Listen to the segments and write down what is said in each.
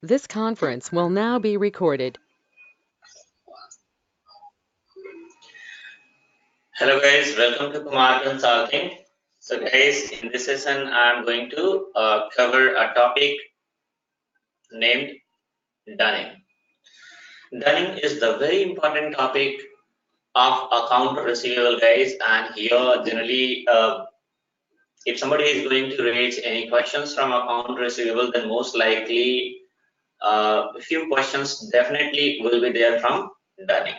This conference will now be recorded. Hello guys, welcome to Kumar Consulting. So guys, in this session I am going to cover a topic named dunning. Dunning is the very important topic of account receivable guys, and here generally if somebody is going to raise any questions from account receivable, then most likely a few questions definitely will be there from dunning.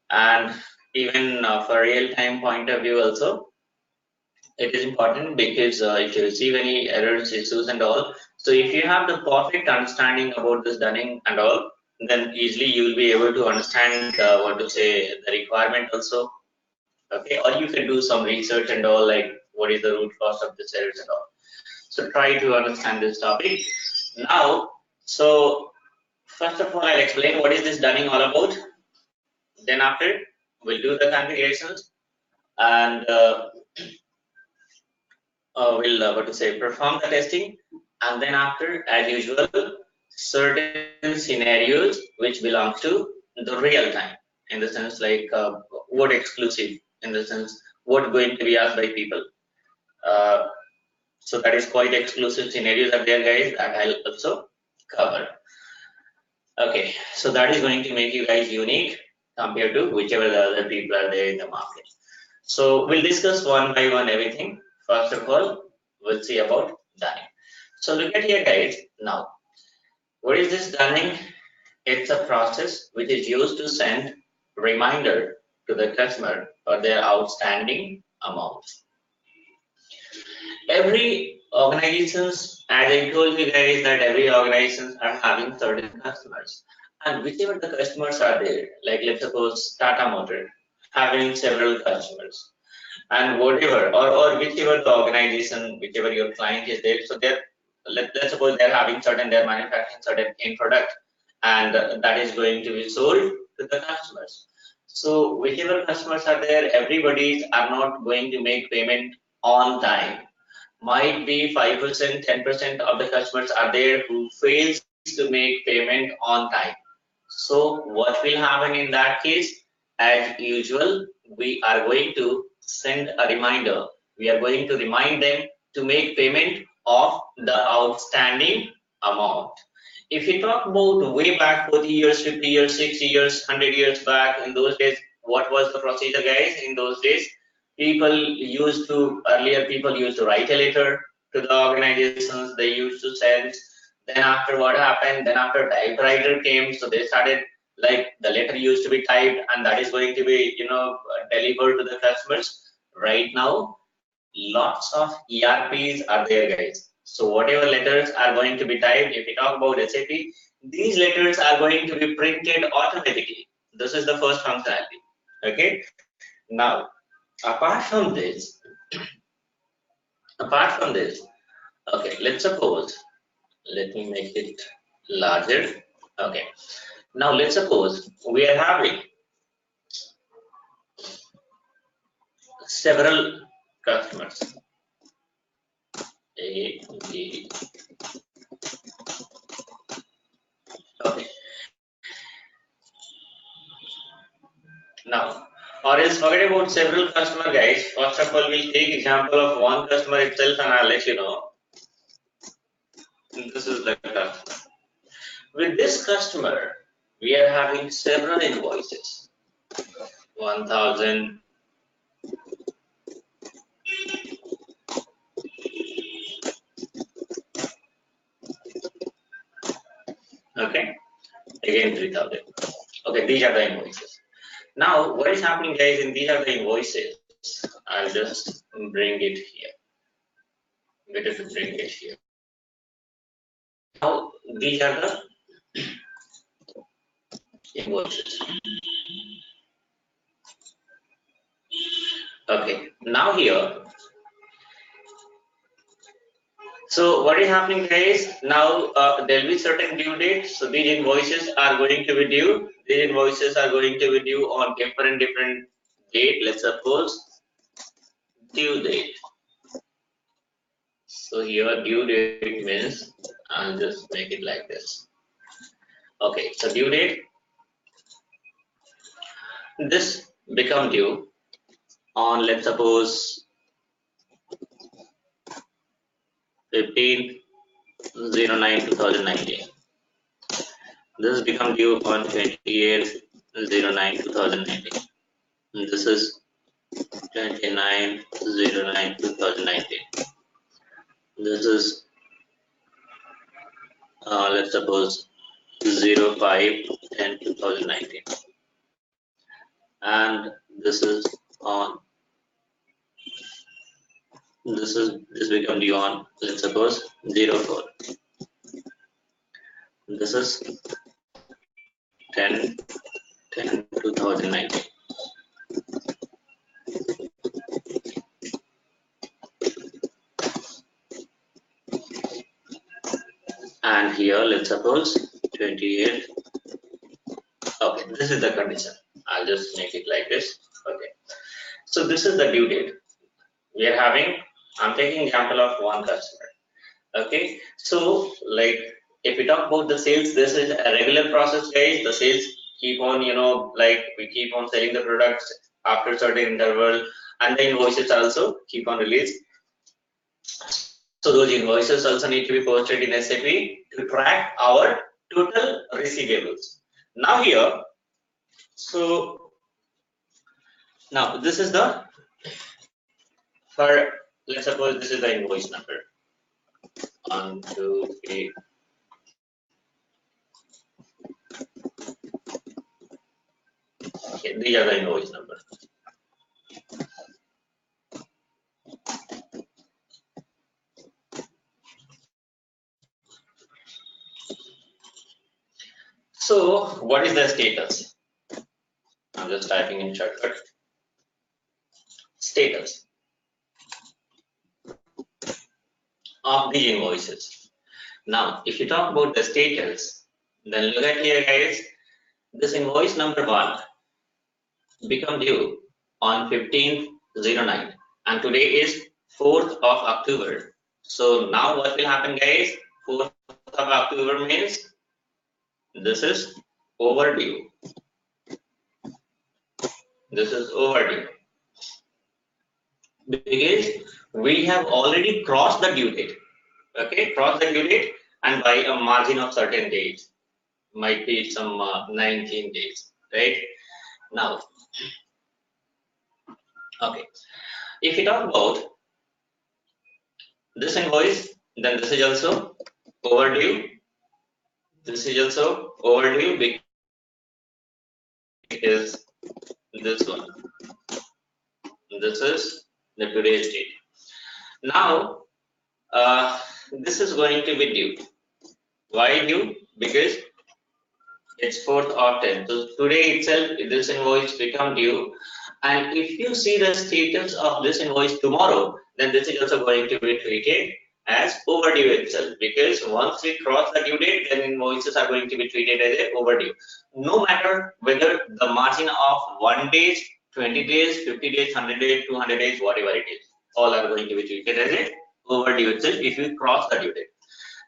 And even for real-time point of view also, it is important because if you receive any errors, issues and all, so if you have the perfect understanding about this dunning and all, then easily you will be able to understand what to say the requirement also. Okay, or you can do some research and all, like what is the root cause of this errors and all. So try to understand this topic now. So first of all, I'll explain what is this dunning all about. Then after, we'll do the configurations, and will what to say perform the testing, and then after, as usual, certain scenarios which belongs to the real time, in the sense like what exclusive, in the sense what going to be asked by people. uh, so that is quite exclusive scenarios are there guys, that I'll also cover. Okay, so that is going to make you guys unique compared to whichever the other people are there in the market. So we'll discuss one by one everything. First of all, we'll see about dunning. So look at here guys. Now, what is this dunning? It's a process which is used to send reminder to the customer for their outstanding amount. Every organizations, as I told you guys, that every organizations are having certain customers, and whichever the customers are there, like let's suppose Tata Motor having several customers, and whatever, or whichever the organization, whichever your client is there, so they're let's suppose they're having certain, they're manufacturing certain end product, and that is going to be sold to the customers. So whichever customers are there, everybody are not going to make payment on time. Might be 5%, 10% of the customers are there who fails to make payment on time. So what will happen in that case? As usual, we are going to send a reminder. We are going to remind them to make payment of the outstanding amount. If you talk about way back 40 years, 50 years, 60 years, 100 years back, in those days, what was the procedure guys? In those days, earlier people used to write a letter to the organizations, they used to send. Then after what happened, then after typewriter came, so they started, like the letter used to be typed and that is going to be delivered to the customers. Right now lots of ERPs are there guys, so whatever letters are going to be typed, if we talk about SAP, these letters are going to be printed automatically. This is the first functionality. Okay, now apart from this, apart from this, okay, let's suppose, let me make it larger. Okay, now let's suppose we are having several customers A, B. Okay, now, or else forget about several customer guys. First of all, we'll take example of one customer itself and I'll let you know. This is the customer. With this customer, we are having several invoices. 1,000, okay, again 3,000. Okay, these are the invoices. Now, what is happening guys, in these are the invoices. I'll just bring it here. Better to bring it here. Now, these are the invoices. Okay, now here, so what is happening guys, now there will be certain due dates, so these invoices are going to be due, these invoices are going to be due on different date. Let's suppose due date. So here due date means I'll just make it like this. Okay, so due date, this become due on, let's suppose, 15/09/2019. This become due on 28/09/2019. This is 29/09/2019. This is let's suppose 05/10/2019, and this become due on, let's suppose, 04. This is 10/10/2019. And here, let's suppose 28. Okay, this is the condition. I'll just make it like this. Okay, so this is the due date. We are having, I'm taking example of one customer. Okay, so like if we talk about the sales, this is a regular process, guys. The sales keep on, like we keep on selling the products after certain interval, and the invoices also keep on released. So those invoices also need to be posted in SAP to track our total receivables. Now here, so now this is the, for, let's suppose this is the invoice number. 1, 2, 3. Okay, these are the invoice number. So what is the status? I'm just typing in shortcut. Status of the invoices. Now, if you talk about the status, then look at here, guys. This invoice number 1 become due on 15/09, and today is 4th of October. So now what will happen, guys? 4th of October means this is overdue. This is overdue because we have already crossed the due date. Okay, cross the due date, and by a margin of certain days, might be some 19 days, right? Now, okay, if you talk about this invoice, then this is also overdue. This is also overdue because this one, this is the today's date. Now, this is going to be due. Why due? Because it's 4th of 10th. So today itself, this invoice become due. And if you see the status of this invoice tomorrow, then this is also going to be treated as overdue itself. Because once we cross the due date, then invoices are going to be treated as a overdue. No matter whether the margin of 1 day, 20 days, 50 days, 100 days, 200 days, whatever it is, all are going to be treated as a overdue itself if you cross the due date.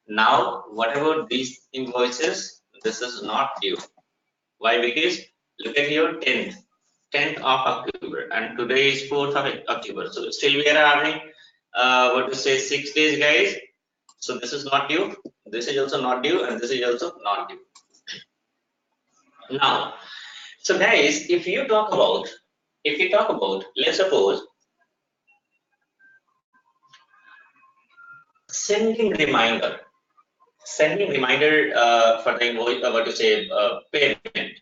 Now, what about these invoices? This is not due. Why? Because look at your 10th of October, and today is 4th of October. So still we are having what to say 6 days, guys. So this is not due. This is also not due, and this is also not due. Now, so guys, if you talk about, let's suppose sending reminder for the invoice, what to say, payment.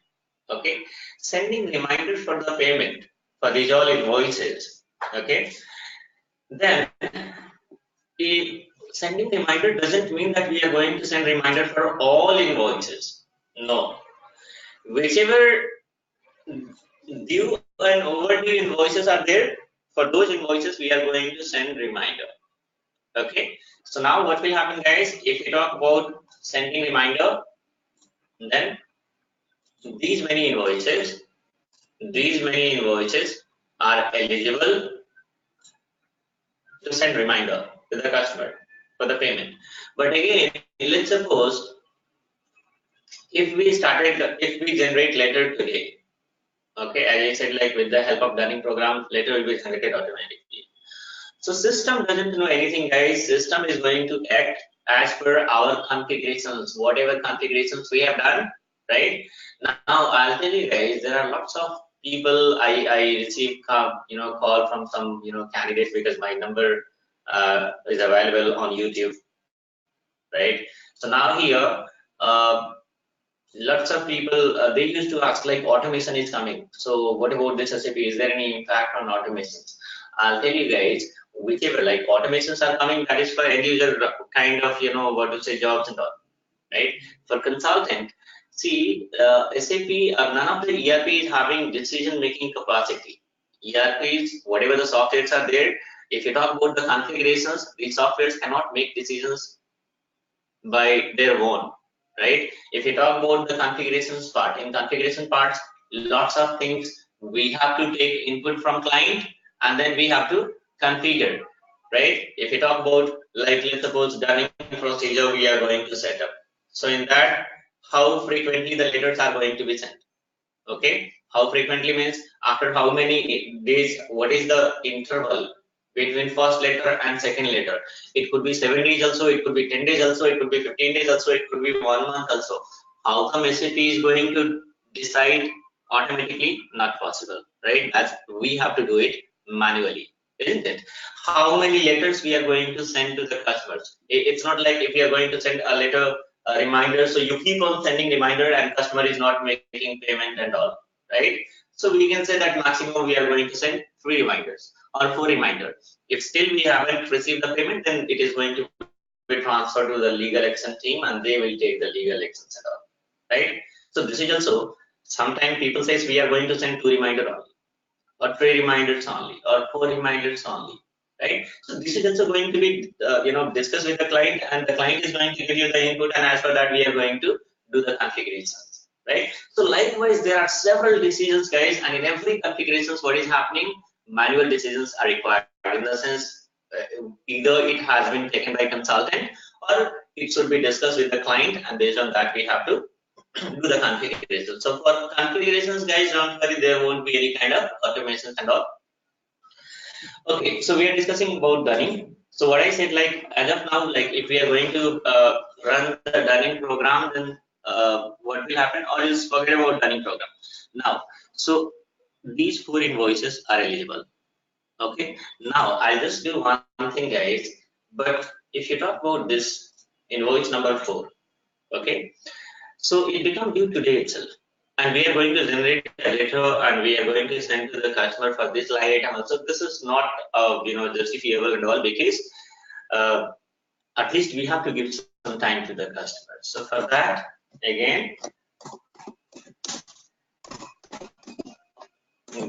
Okay, sending reminder for the payment for these all invoices. Okay, then if sending reminder doesn't mean that we are going to send reminder for all invoices. No, whichever due and overdue invoices are there, for those invoices we are going to send reminder. Okay, so now what will happen, guys? If we talk about sending reminder, then these many invoices are eligible to send reminder to the customer. for the payment. But again, let's suppose if we generate letter today, okay, as I said, like with the help of Dunning program, letter will be generated automatically. So system doesn't know anything, guys. System is going to act as per our configurations, whatever configurations we have done, right? Now I'll tell you guys, there are lots of people. I receive call from some candidates because my number is available on YouTube, right? So now here, lots of people they used to ask like automation is coming. So what about this SAP? Is there any impact on automations? I'll tell you guys, whichever like automations are coming, that is for end user kind of what to say jobs and all, right? For consultant, see SAP none of the ERP is having decision making capacity. ERPs, whatever the softwares are there, if you talk about the configurations, these softwares cannot make decisions by their own, right? If you talk about the configurations part, in configuration parts, lots of things we have to take input from client and then we have to configure, right? If you talk about like let's suppose Dunning procedure we are going to set up. So in that, how frequently the letters are going to be sent. Okay, how frequently means after how many days, what is the interval between first letter and second letter. It could be 7 days also, it could be 10 days also, it could be 15 days also, it could be 1 month also. How come SAP is going to decide automatically? Not possible, right? That's we have to do it manually, isn't it? How many letters we are going to send to the customers? It's not like if we are going to send a letter a reminder, so you keep on sending reminder and customer is not making payment and all, right? So we can say that maximum we are going to send 3 reminders or 4 reminders. If still we haven't received the payment, then it is going to be transferred to the legal action team and they will take the legal actions and all, right? So this is also, sometimes people says we are going to send 2 reminders only or 3 reminders only or 4 reminders only, right? So this is also going to be discussed with the client and the client is going to give you the input and as per that we are going to do the configurations, right? So likewise there are several decisions, guys, and in every configurations what is happening, manual decisions are required in the sense either it has been taken by consultant or it should be discussed with the client and based on that we have to do the configuration. So for configurations, guys, don't worry, there won't be any kind of automations and all. Okay, so we are discussing about Dunning. So what I said, like as of now, like if we are going to run the Dunning program, then what will happen? Or just forget about Dunning program. Now, so these 4 invoices are eligible. Okay, now I'll just do one thing, guys. But if you talk about this invoice number 4, okay, so it becomes due today itself. And we are going to generate a letter and we are going to send to the customer for this line item also. This is not justifiable and all because at least we have to give some time to the customer. So for that, again,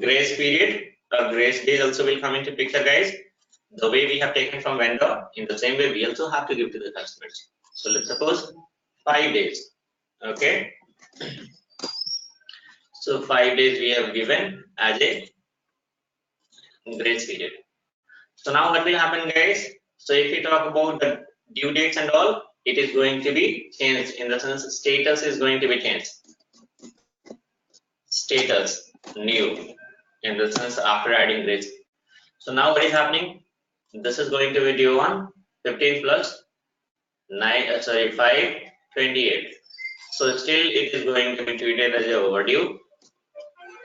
grace period or grace days also will come into picture, guys. The way we have taken from vendor, in the same way we also have to give to the customers. So let's suppose 5 days. Okay. So 5 days we have given as a grace period. So now what will happen, guys? So if we talk about the due dates and all, it is going to be changed in the sense status is going to be changed. Status new in the sense after adding grace. So now what is happening? This is going to be due on 15 plus 5 28. So still it is going to be treated as a overdue.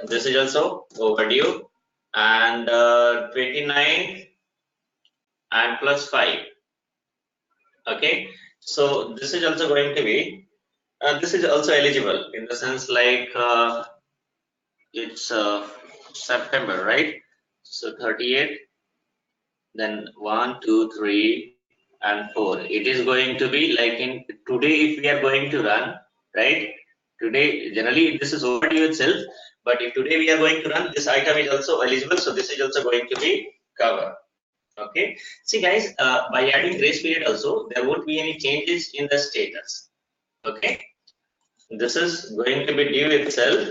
This is also overdue and 29 and plus 5. Okay, so this is also going to be this is also eligible in the sense like it's September, right? So 38, then 1 2 3 and 4. It is going to be like in today if we are going to run, right? Today generally this is overdue itself, but if today we are going to run, this item is also eligible, so this is also going to be covered. Okay, see guys, by adding grace period also there won't be any changes in the status. Okay, this is going to be due itself,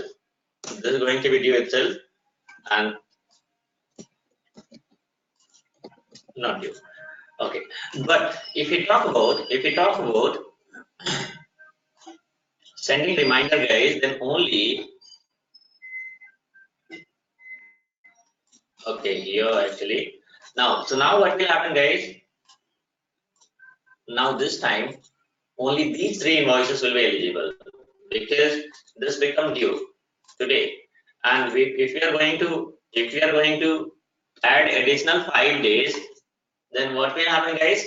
this is going to be due itself and not due. Okay, but if we talk about sending reminder, guys, then only okay here actually. So now what will happen, guys? Now this time only these three invoices will be eligible because this become due today, and if we are going to add additional 5 days, then what will happen, guys?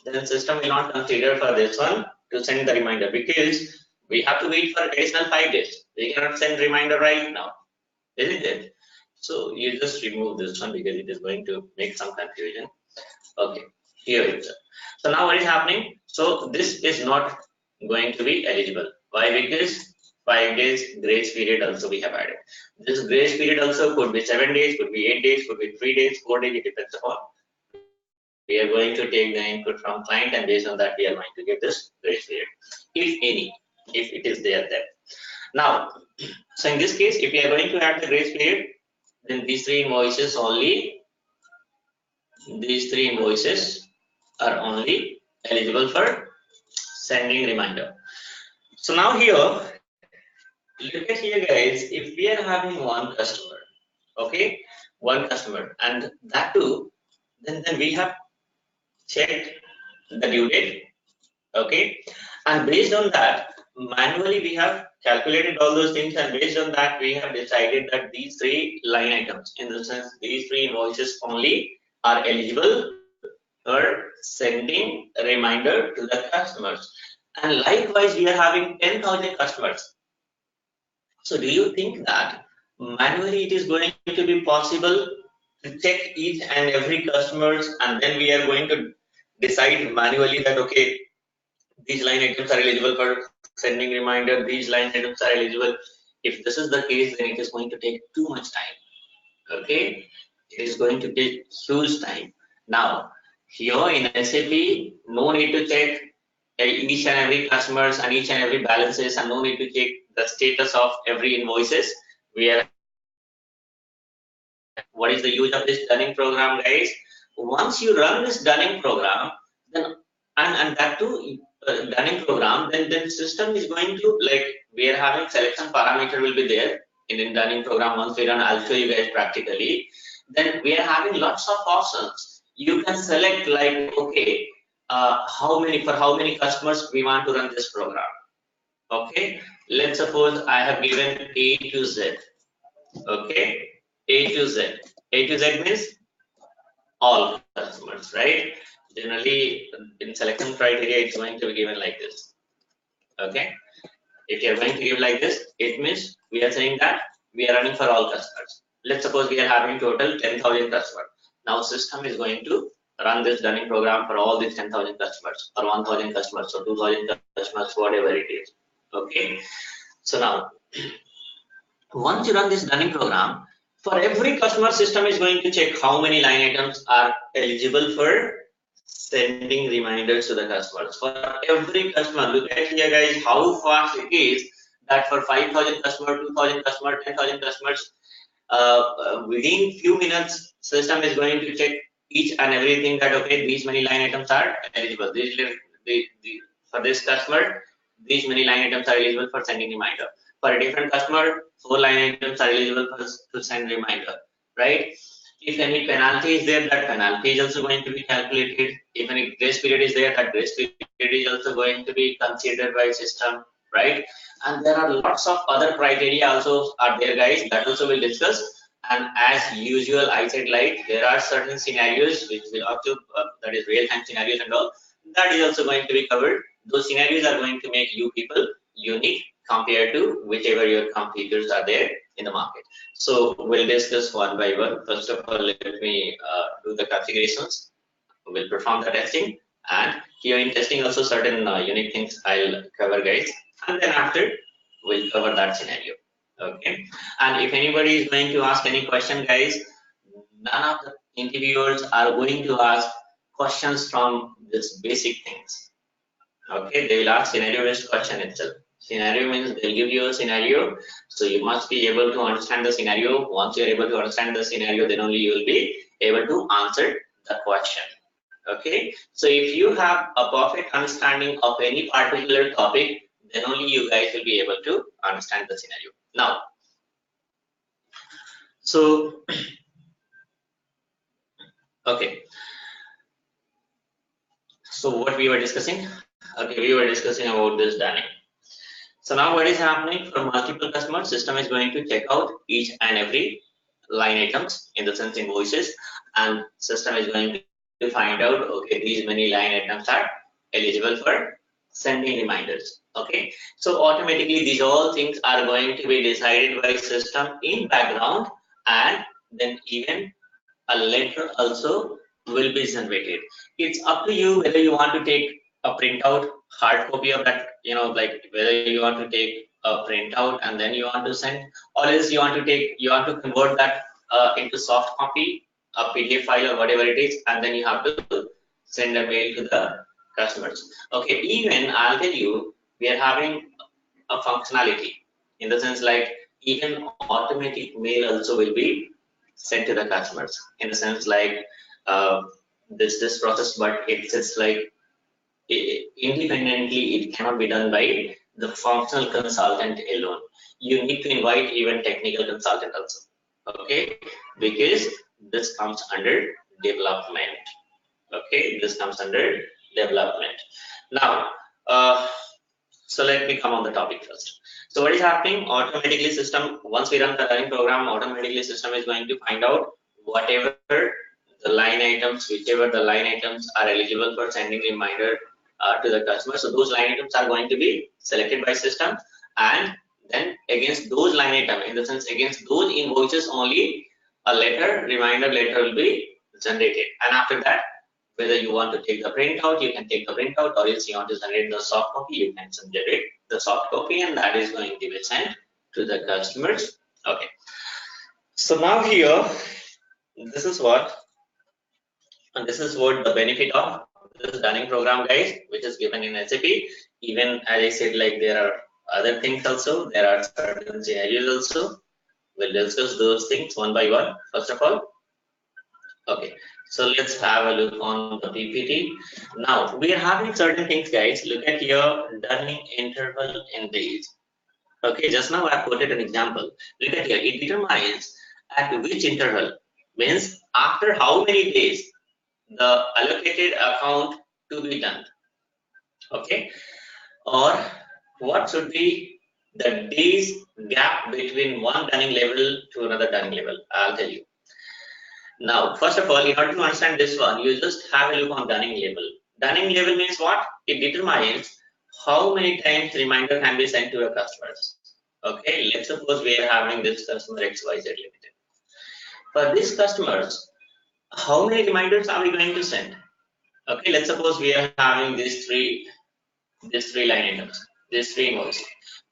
Then system will not consider for this one to send the reminder because we have to wait for additional 5 days. We cannot send reminder right now, isn't it? So you just remove this one because it is going to make some confusion. Okay, here it is. So now what is happening? So this is not going to be eligible. Why? Because 5 days grace period also we have added. This grace period also could be 7 days, could be 8 days, could be 3 days, 4 days. It depends upon. We are going to take the input from client, and based on that we are going to give this grace period, if any, if it is there. Now, so in this case, if we are going to add the grace period, then these three invoices are only eligible for sending reminder. So now here, look at here, guys. If we are having one customer, okay, one customer, and that too, then we have checked the due date, okay, and based on that, manually we have calculated all those things, and based on that, we have decided that these three line items, in the sense these three invoices only, are eligible for sending a reminder to the customers. And likewise, we are having 10,000 customers. So do you think that manually it is going to be possible to check each and every customers, and then we are going to decide manually that okay, these line items are eligible for sending reminder, these line items are eligible? If this is the case, then it is going to take too much time. Okay, it is going to take huge time. Now here in SAP, no need to check each and every customers and each and every balances, and no need to check the status of every invoices. We are, what is the use of this Dunning program, guys? Once you run this Dunning program, then and that too Dunning program, then system is going to, like, we are having selection parameter will be there in Dunning program. Once we run, I'll show you guys practically. Then we are having lots of options. You can select, like, okay, how many customers we want to run this program. Okay, let's suppose I have given A to Z. Okay, A to Z. A to Z means all customers, right? Generally, in selection criteria, it's going to be given like this. Okay, if you're going to give like this, it means we are saying that we are running for all customers. Let's suppose we are having total 10,000 customers. Now system is going to run this Dunning program for all these 10,000 customers, or 1,000 customers, or 2,000 customers, whatever it is. Okay, so now once you run this Dunning program, for every customer, system is going to check how many line items are eligible for sending reminders to the customers. For every customer, look at here, guys, how fast it is that for 5,000 customers, 2,000 customers, 10,000 customers, within few minutes, system is going to check each and everything that okay, these many line items are eligible. For this customer, these many line items are eligible for sending reminder. For a different customer, 4 line items are eligible to send reminder, right? If any penalty is there, that penalty is also going to be calculated. If any grace period is there, that grace period is also going to be considered by system, right? And there are lots of other criteria also are there, guys, that also we'll discuss. And as usual, I said, like, there are certain scenarios which will also that is real-time scenarios and all, that is also going to be covered. Those scenarios are going to make you people unique compared to whichever your competitors are there in the market. So we'll discuss one by one. First of all, let me do the configurations. We'll perform the testing, and here in testing also certain unique things I'll cover, guys, and then after we'll cover that scenario. Okay, and if anybody is going to ask any question, guys, none of the interviewers are going to ask questions from this basic things. Okay, they will ask scenario based question itself. Scenario means they'll give you a scenario, so you must be able to understand the scenario. Once you're able to understand the scenario, then only you will be able to answer the question. Okay, so if you have a perfect understanding of any particular topic, then only you guys will be able to understand the scenario. Now, so okay, so what we were discussing? Okay, we were discussing about this Danny. So now what is happening for multiple customers? System is going to check out each and every line items, in the sense invoices, and system is going to find out, okay, these many line items are eligible for sending reminders. Okay, so automatically these all things are going to be decided by system in background, and then even a letter also will be generated. It's up to you whether you want to take a printout, hard copy of that, like whether you want to take a printout and then you want to send, or else you want to convert that into soft copy, a PDF file or whatever it is, and then you have to send a mail to the customers. Okay, even I'll tell you, we are having a functionality, in the sense like even automatic mail also will be sent to the customers, in the sense like uh, this process, but it's just like independently it cannot be done by the functional consultant alone. You need to invite even technical consultant also. Okay, because this comes under development. Okay, this comes under development. Now, so let me come on the topic first. So what is happening? Automatically system, once we run the running program, automatically system is going to find out whatever the line items, whichever the line items are eligible for sending reminder to the customer. So those line items are going to be selected by system, and then against those line items, in the sense against those invoices only, a letter, reminder letter will be generated. And after that, whether you want to take the printout, you can take the printout, or else you want to generate the soft copy, you can generate the soft copy, and that is going to be sent to the customers. Okay. So now here, this is what, and this is what the benefit of this running program, guys, which is given in SAP. Even as I said, like there are other things also, there are certain scenarios also. We'll discuss those things one by one. First of all, okay, so let's have a look on the PPT. Now we are having certain things, guys. Look at your learning interval in days. Okay, just now I quoted an example. Look at here, it determines at which interval, means after how many days the allocated account to be done. Okay, or what should be the days gap between one dunning level to another dunning level. I'll tell you. Now, first of all, in order to understand this one, you just have a look on dunning level. Dunning level means what? It determines how many times reminder can be sent to a customers. Okay, let's suppose we are having this customer XYZ Limited. For these customers, how many reminders are we going to send? Okay, let's suppose we are having these three line items, these three invoices.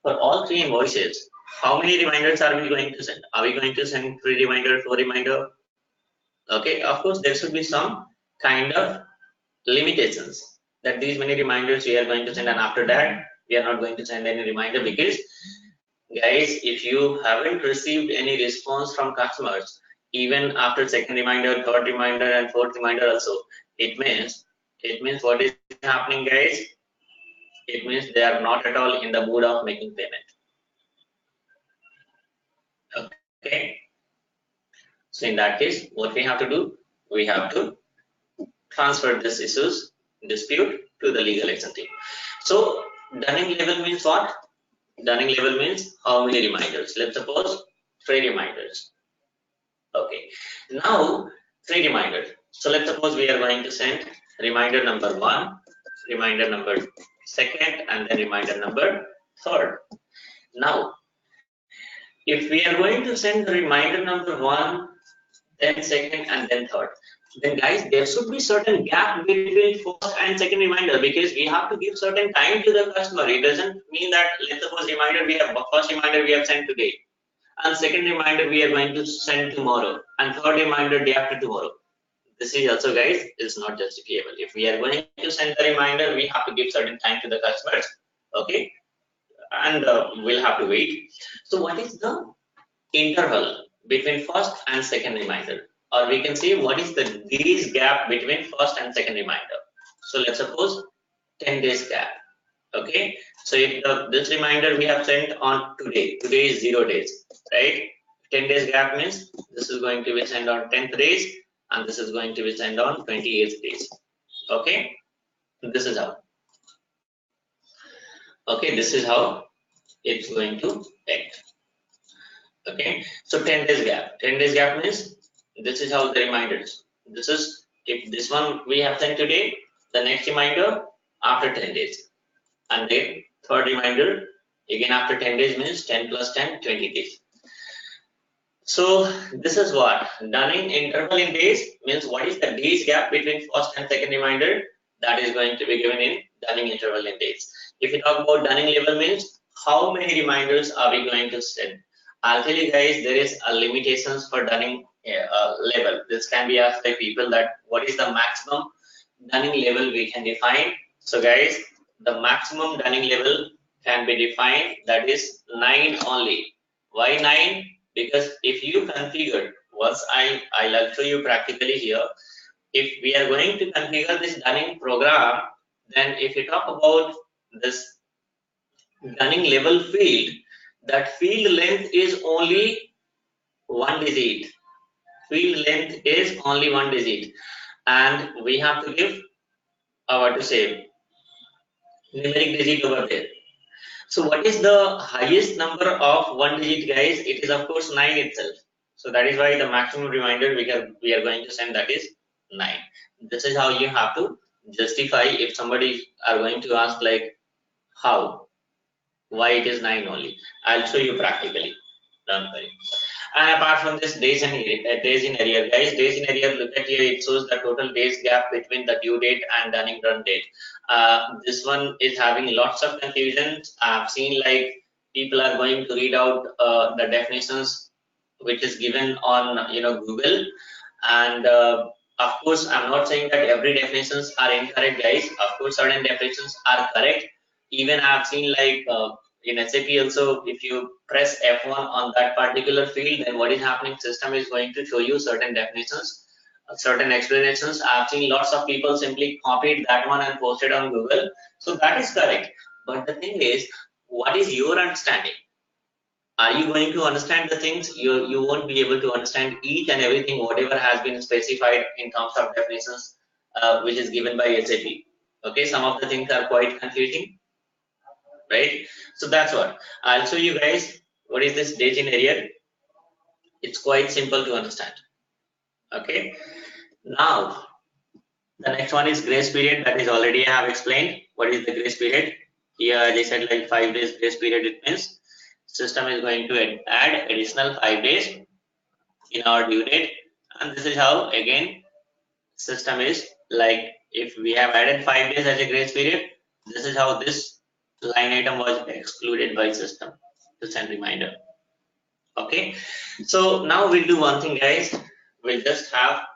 For all three invoices, how many reminders are we going to send? Are we going to send 3 reminder, 4 reminder? Okay, of course there should be some kind of limitations, that these many reminders we are going to send, and after that we are not going to send any reminder, because guys, if you haven't received any response from customers even after second reminder, third reminder, and fourth reminder also, it means what is happening, guys? It means they are not at all in the mood of making payment. Okay, so in that case, what we have to do, we have to transfer this issues dispute to the legal action team. So dunning level means what? Dunning level means how many reminders. Let's suppose 3 reminders. Okay, now 3 reminders. So let's suppose we are going to send reminder number 1, reminder number 2nd, and then reminder number 3rd. Now, if we are going to send the reminder number 1, then 2nd, and then 3rd, then guys, there should be certain gap between first and second reminder, because we have to give certain time to the customer. It doesn't mean that, let's suppose reminder we have, first reminder we have sent today, and second reminder we are going to send tomorrow, and third reminder day after tomorrow. This is also, guys, is not justifiable. If we are going to send the reminder, we have to give certain time to the customers. Okay, and we'll have to wait. So what is the interval between first and second reminder? or we can say what is the days gap between first and second reminder. So let's suppose 10 days gap. Okay, so if this reminder we have sent on today is 0 days, right? 10 days gap means this is going to be sent on 10th days and this is going to be sent on 28th days. Okay, this is how. Okay, this is how it's going to act. Okay, so 10 days gap. 10 days gap means this is how the reminders. This is if this one we have sent today, the next reminder after 10 days. And then third reminder again after 10 days means 10 plus 10, 20 days. So this is what dunning interval in days means what is the days gap between first and second reminder that is going to be given in dunning interval in days. If you talk about dunning level means how many reminders are we going to send. I'll tell you guys there is a limitations for dunning level. This can be asked by people that what is the maximum dunning level we can define. So guys, the maximum dunning level can be defined that is 9 only. Why 9? Because if you configure, once I'll show you practically here, if we are going to configure this dunning program, then if you talk about this dunning level field, that field length is only 1 digit. Field length is only 1 digit, and we have to give what to say numeric digit over there. So what is the highest number of 1 digit, guys? It is of course 9 itself. So that is why the maximum reminder we are going to send that is 9. This is how you have to justify if somebody are going to ask like how, why it is 9 only. I'll show you practically. Don't worry. And apart from this days in arrear, guys, days in arrear, look at here, it shows the total days gap between the due date and dunning run date. This one is having lots of confusions. I've seen like people are going to read out the definitions which is given on Google, and of course I'm not saying that every definitions are incorrect, guys. Of course certain definitions are correct. Even I've seen like in SAP also, if you press F1 on that particular field, then what is happening, system is going to show you certain definitions, certain explanations. I've seen lots of people simply copied that one and posted on Google. So that is correct. But the thing is, what is your understanding? Are you going to understand the things? You won't be able to understand each and everything, whatever has been specified in terms of definitions, which is given by SAP. Okay, some of the things are quite confusing, right? So that's what I'll show you guys. What is this days in arrear? It's quite simple to understand. Okay, now the next one is grace period. That is already I have explained. What is the grace period? Here as I said, like 5 days grace period. It means system is going to add additional 5 days in our due date, and this is how again system is like if we have added 5 days as a grace period, this is how this line item was excluded by system to send reminder. Okay, so now we'll do one thing, guys. We'll just have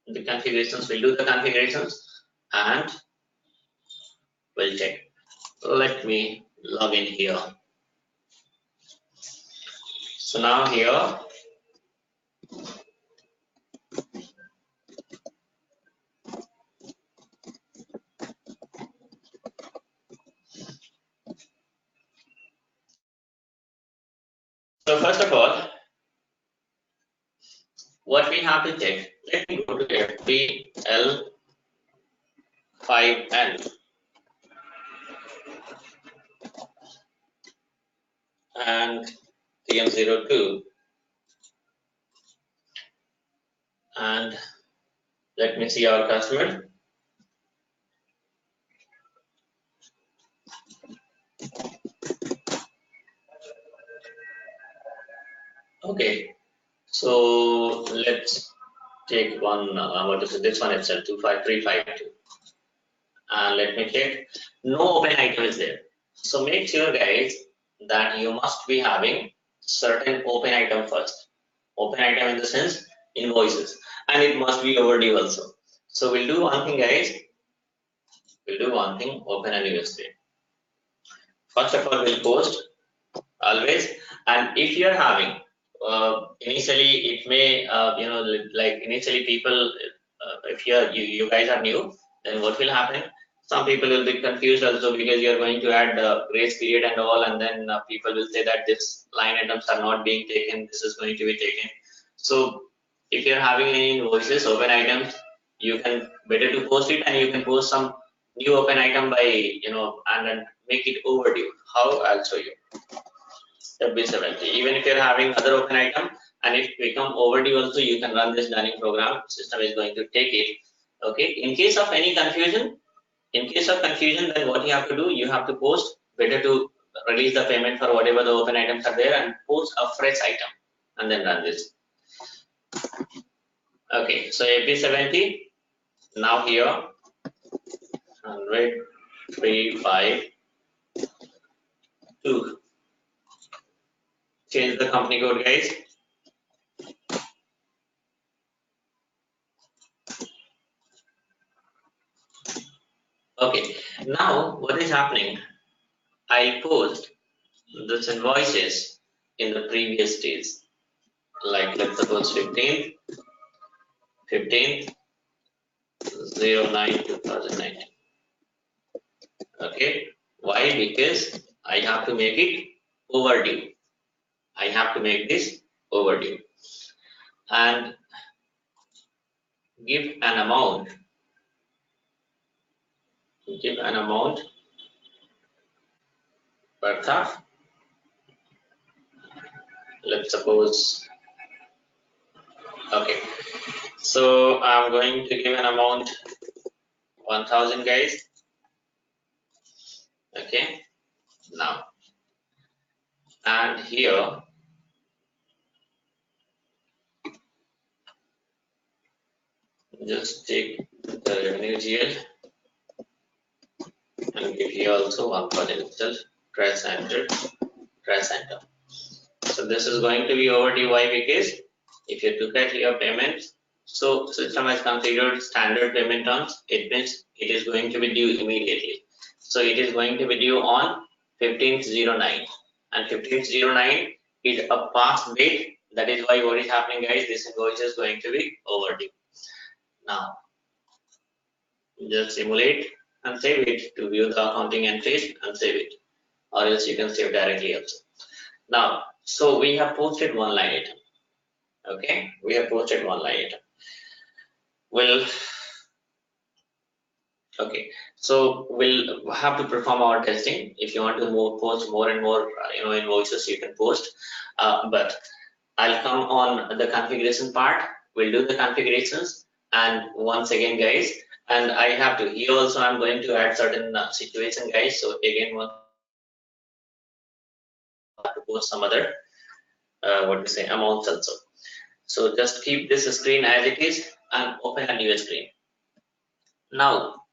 the configurations. We'll do the configurations and we'll check. Let me log in here. So now here so first of all, what we have to check, let me go to FPL5N and TM02 and let me see our customer. Okay, so let's take one, what is it? This one itself, 25352. And let me check. No open item is there. So make sure, guys, that you must be having certain open item first. Open item in the sense invoices, and it must be overdue also. So we'll do one thing, guys. We'll do one thing. Open a new screen. First of all, we'll post always. And if you are having initially it may like initially people if you guys are new, then what will happen, some people will be confused also because you are going to add grace period and all, and then people will say that this line items are not being taken, this is going to be taken. So if you're having any invoices open items, you can better to post it, and you can post some new open item by and then make it overdue. How? I'll show you. Step by 70. Even if you're having other open item and if become overdue also, you can run this dunning program. System is going to take it. Okay. In case of any confusion, then what you have to do, you have to post, better to release the payment for whatever the open items are there and post a fresh item and then run this. Okay. So AP70. Now here 100 3 5 2. Change the company code, guys. Okay, now what is happening? I post this invoices in the previous days, like let's suppose 15th 09/2019. Okay, why? Because I have to make it overdue. I have to make this overdue and give an amount. Give an amount worth of, let's suppose, okay. So I'm going to give an amount 1000, guys. Okay, now and here just take the revenue GL and give here also 1000 itself. Press enter. Press enter. So this is going to be overdue. Why? Because if you look at your payments, so system has configured standard payment terms. It means it is going to be due immediately. So it is going to be due on 15/09, and 15/09 is a past date. That is why what is happening, guys? This invoice is going to be overdue. Now just simulate and save it to view the accounting entries and save it, or else you can save directly also. Now, so we have posted one line item. Okay, we have posted one line item. Well, okay, so we'll have to perform our testing. If you want to post more and more invoices, you can post, but I'll come on the configuration part. We'll do the configurations, and once again, guys, and I have to here also I'm going to add certain situation, guys. So again, one to post some other what to say amounts also. So just keep this screen as it is and open a new screen. Now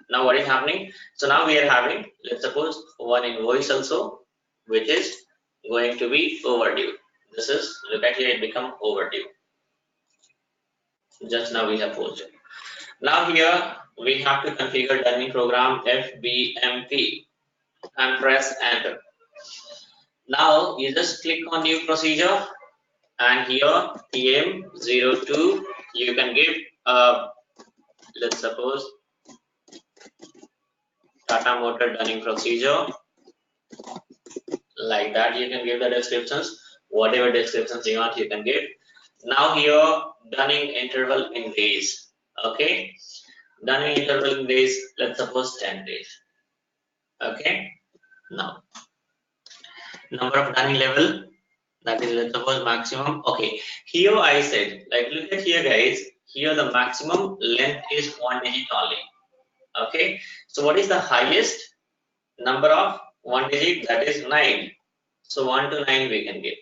what is happening? So now we are having, let's suppose, one invoice also which is going to be overdue. This is, look at here, it become overdue. Just now we have posted. Now here we have to configure dunning program FBMP and press enter. Now you just click on new procedure, and here TM02 you can give let's suppose Tata Motor dunning procedure, like that. You can give the descriptions, whatever descriptions you want you can give. Now here dunning interval in days. Okay, dunning interval in days, let's suppose 10 days. Okay, now number of dunning level, that is, let's suppose maximum. Okay, here I said, like, look at here, guys, here the maximum length is 1 digit only. Okay, so what is the highest number of 1 digit? That is 9. So 1 to 9 we can give.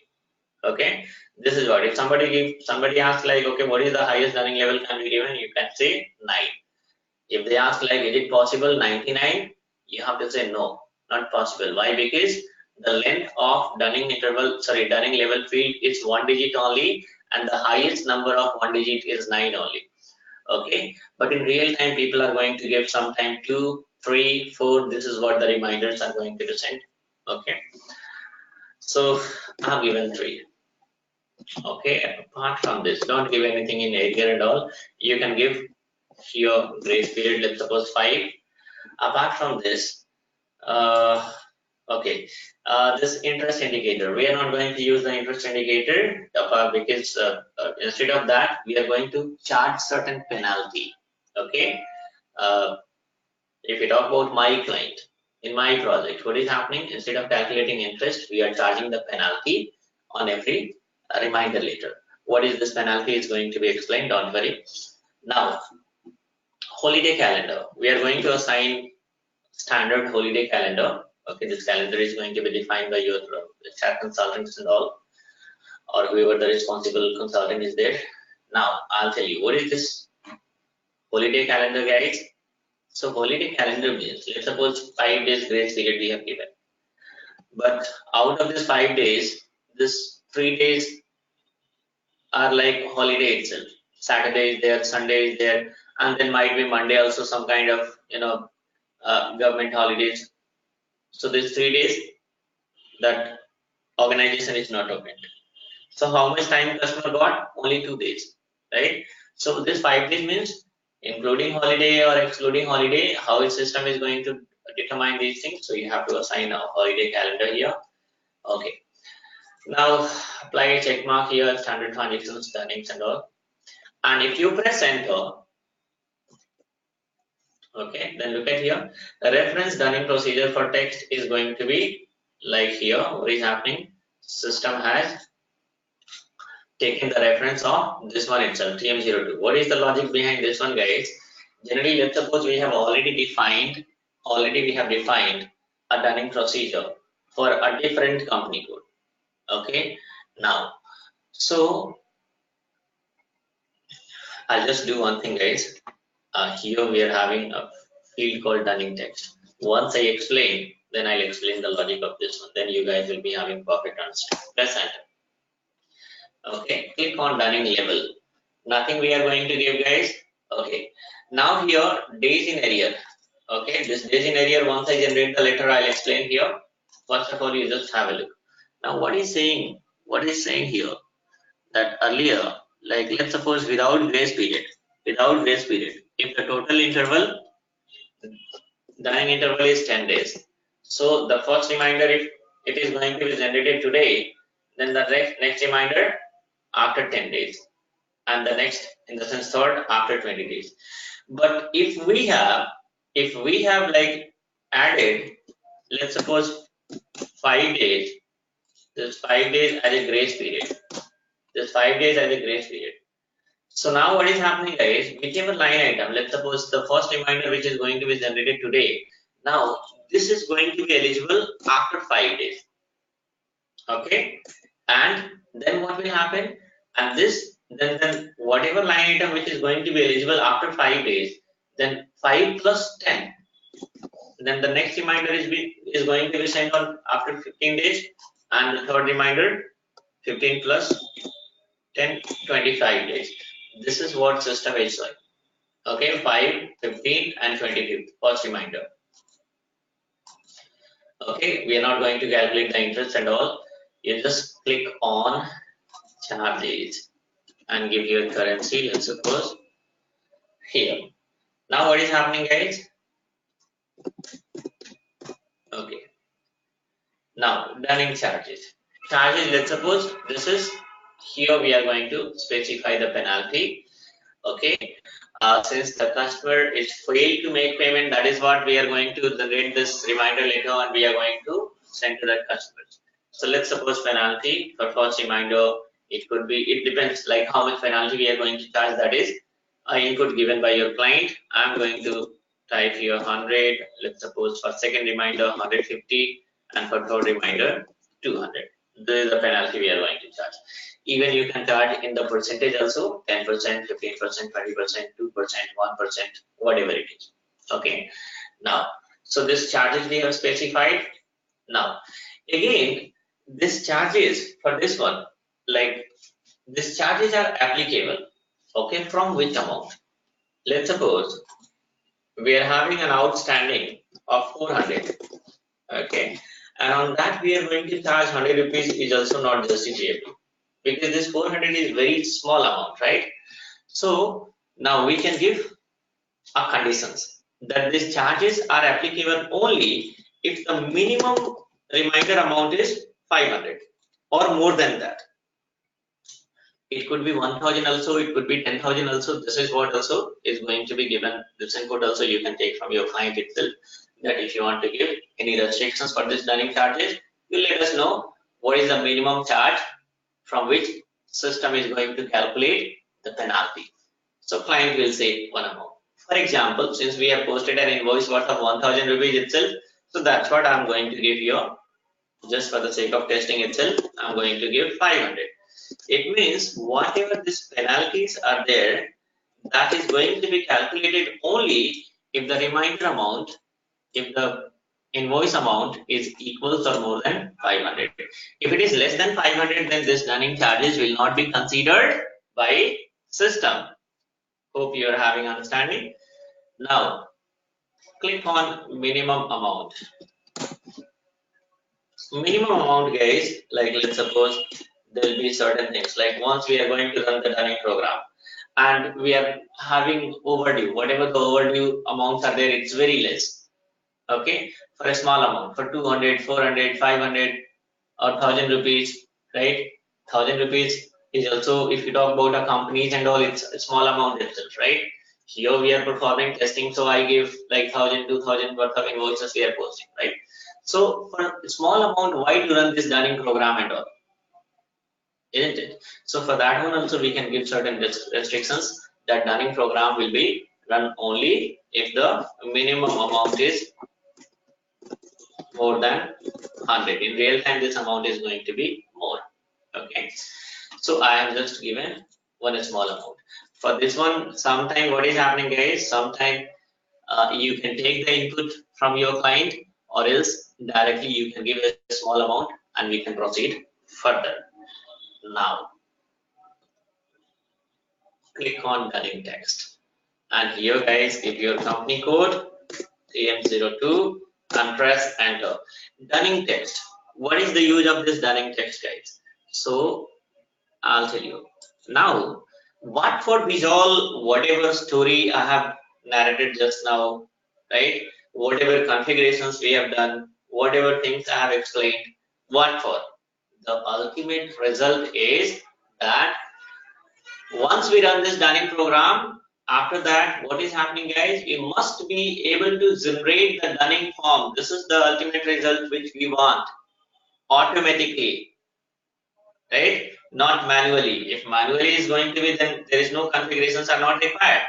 Okay, this is what, if somebody asks like, okay, what is the highest dunning level can be given, you can say 9. If they ask like, is it possible 99, you have to say no, not possible. Why? Because the length of dunning level field is 1 digit only, and the highest number of 1 digit is 9 only. Okay, but in real time people are going to give sometime 2, 3, 4. This is what the reminders are going to be sent. Okay, so I have given 3. Okay, apart from this, don't give anything in area and all. You can give your grace period, let's suppose 5. Apart from this, uh, okay, this interest indicator, we are not going to use the interest indicator because instead of that, we are going to charge certain penalty. Okay, uh, if we talk about my client, in my project, what is happening? Instead of calculating interest, we are charging the penalty on every reminder letter. What is this penalty is going to be explained, don't worry. Now, holiday calendar. We are going to assign standard holiday calendar. Okay, this calendar is going to be defined by your chat consultants and all, or whoever the responsible consultant is there. Now, I'll tell you, what is this holiday calendar, guys? So holiday calendar means, let's suppose 5 days grace period we have given. But out of this 5 days, this 3 days are like holiday itself. Saturday is there, Sunday is there, and then might be Monday also some kind of government holidays. So these 3 days that organization is not open. So how much time customer got? Only 2 days, right? So this 5 days means including holiday or excluding holiday, how its system is going to determine these things. So you have to assign a holiday calendar here. Okay. Now apply a check mark here, standard transactions, earnings and all. And if you press enter, okay, then look at here. The reference dunning procedure for text is going to be like here. What is happening? System has taken the reference of this one itself, TM02. What is the logic behind this one, guys? Generally, let's suppose we have already defined a dunning procedure for a different company code. Okay. Now, so I'll just do one thing, guys. Here we are having a field called dunning text. Once I explain, then I'll explain the logic of this one. Then you guys will be having perfect understanding. Press enter. Okay, click on dunning level. Nothing we are going to give, guys. Okay, now here days in arrear. Okay, this days in arrear, once I generate the letter, I'll explain here. First of all, you just have a look. Now, what is saying? What is saying here? That earlier, like let's suppose without grace period, if the total interval, dunning interval is 10 days. So the first reminder, if it is going to be generated today, then the next reminder after 10 days. And the next, in the sense third, after 20 days. But if we have like added, let's suppose 5 days, this 5 days as a grace period, so now what is happening, guys? Whichever line item, let's suppose the first reminder which is going to be generated today, now this is going to be eligible after 5 days. Okay, and then what will happen? And this, then whatever line item which is going to be eligible after 5 days, then 5 plus 10. Then the next reminder is going to be sent on after 15 days, and the third reminder 15 plus 10, 25 days. This is what system is like. Okay, 5, 15, and 25th first reminder. Okay, we are not going to calculate the interest and all. You just click on charges and give your currency, let's suppose here. Now what is happening, guys? Okay, now dunning charges. Let's suppose this is here, we are going to specify the penalty. Okay, since the customer is failed to make payment, that is what we are going to generate this reminder later on, we are going to send to that customer. So let's suppose penalty for first reminder, it could be, it depends like how much penalty we are going to charge, that is input given by your client. I'm going to type here 100, let's suppose for second reminder 150, and for third reminder 200. This is the penalty we are going to charge. Even you can charge in the percentage also, 10%, 15%, 20%, 2%, 1%, whatever it is. Okay, now so this charges we have specified. Now again, this charges for this one, like these charges are applicable, okay, from which amount? Let's suppose we are having an outstanding of 400, okay, and on that we are going to charge 100 rupees is also not justifiable. because this 400 is very small amount, right? So now we can give a conditions that these charges are applicable only if the minimum reminder amount is 500 or more than that. It could be 1000 also, it could be 10,000 also. This is what also is going to be given. This input also you can take from your client itself, that if you want to give any restrictions for this running charges, you let us know what is the minimum charge from which system is going to calculate the penalty. So client will say one amount. For example, since we have posted an invoice worth of 1000 rupees itself, so that's what I'm going to give you. Just for the sake of testing itself, I'm going to give 500. It means whatever these penalties are there, that is going to be calculated only if the reminder amount, if the invoice amount is equals or more than 500. If it is less than 500, then this running charges will not be considered by system. Hope you are having understanding. Now, click on minimum amount. Minimum amount, guys, like let's suppose there will be certain things, like once we are going to run the running program and we are having overdue, whatever the overdue amounts are there, it's very less. Okay, for a small amount, for 200, 400, 500 or 1000 rupees, right? 1000 rupees is also, if you talk about a companies and all, it's a small amount itself, right? Here we are performing testing, so I give like 1000, 2000 worth of invoices we are posting, right? So for a small amount, why to run this dunning program and all, isn't it? So for that one also we can give certain restrictions that dunning program will be run only if the minimum amount is more than 100. In real time, this amount is going to be more. Okay, so I have just given one small amount. For this one, sometime what is happening, guys? Sometime you can take the input from your client, or else directly you can give a small amount and we can proceed further. Now, click on dunning text. And here, guys, give your company code AM02 and press enter. Dunning text. What is the use of this dunning text, guys? So I'll tell you. Now, what for visual, whatever story I have narrated just now, right? Whatever configurations we have done, whatever things I have explained, what for? The ultimate result is that once we run this dunning program, after that, what is happening, guys? We must be able to generate the dunning form. This is the ultimate result which we want automatically, right? Not manually. If manually is going to be, then there is no configurations are not required,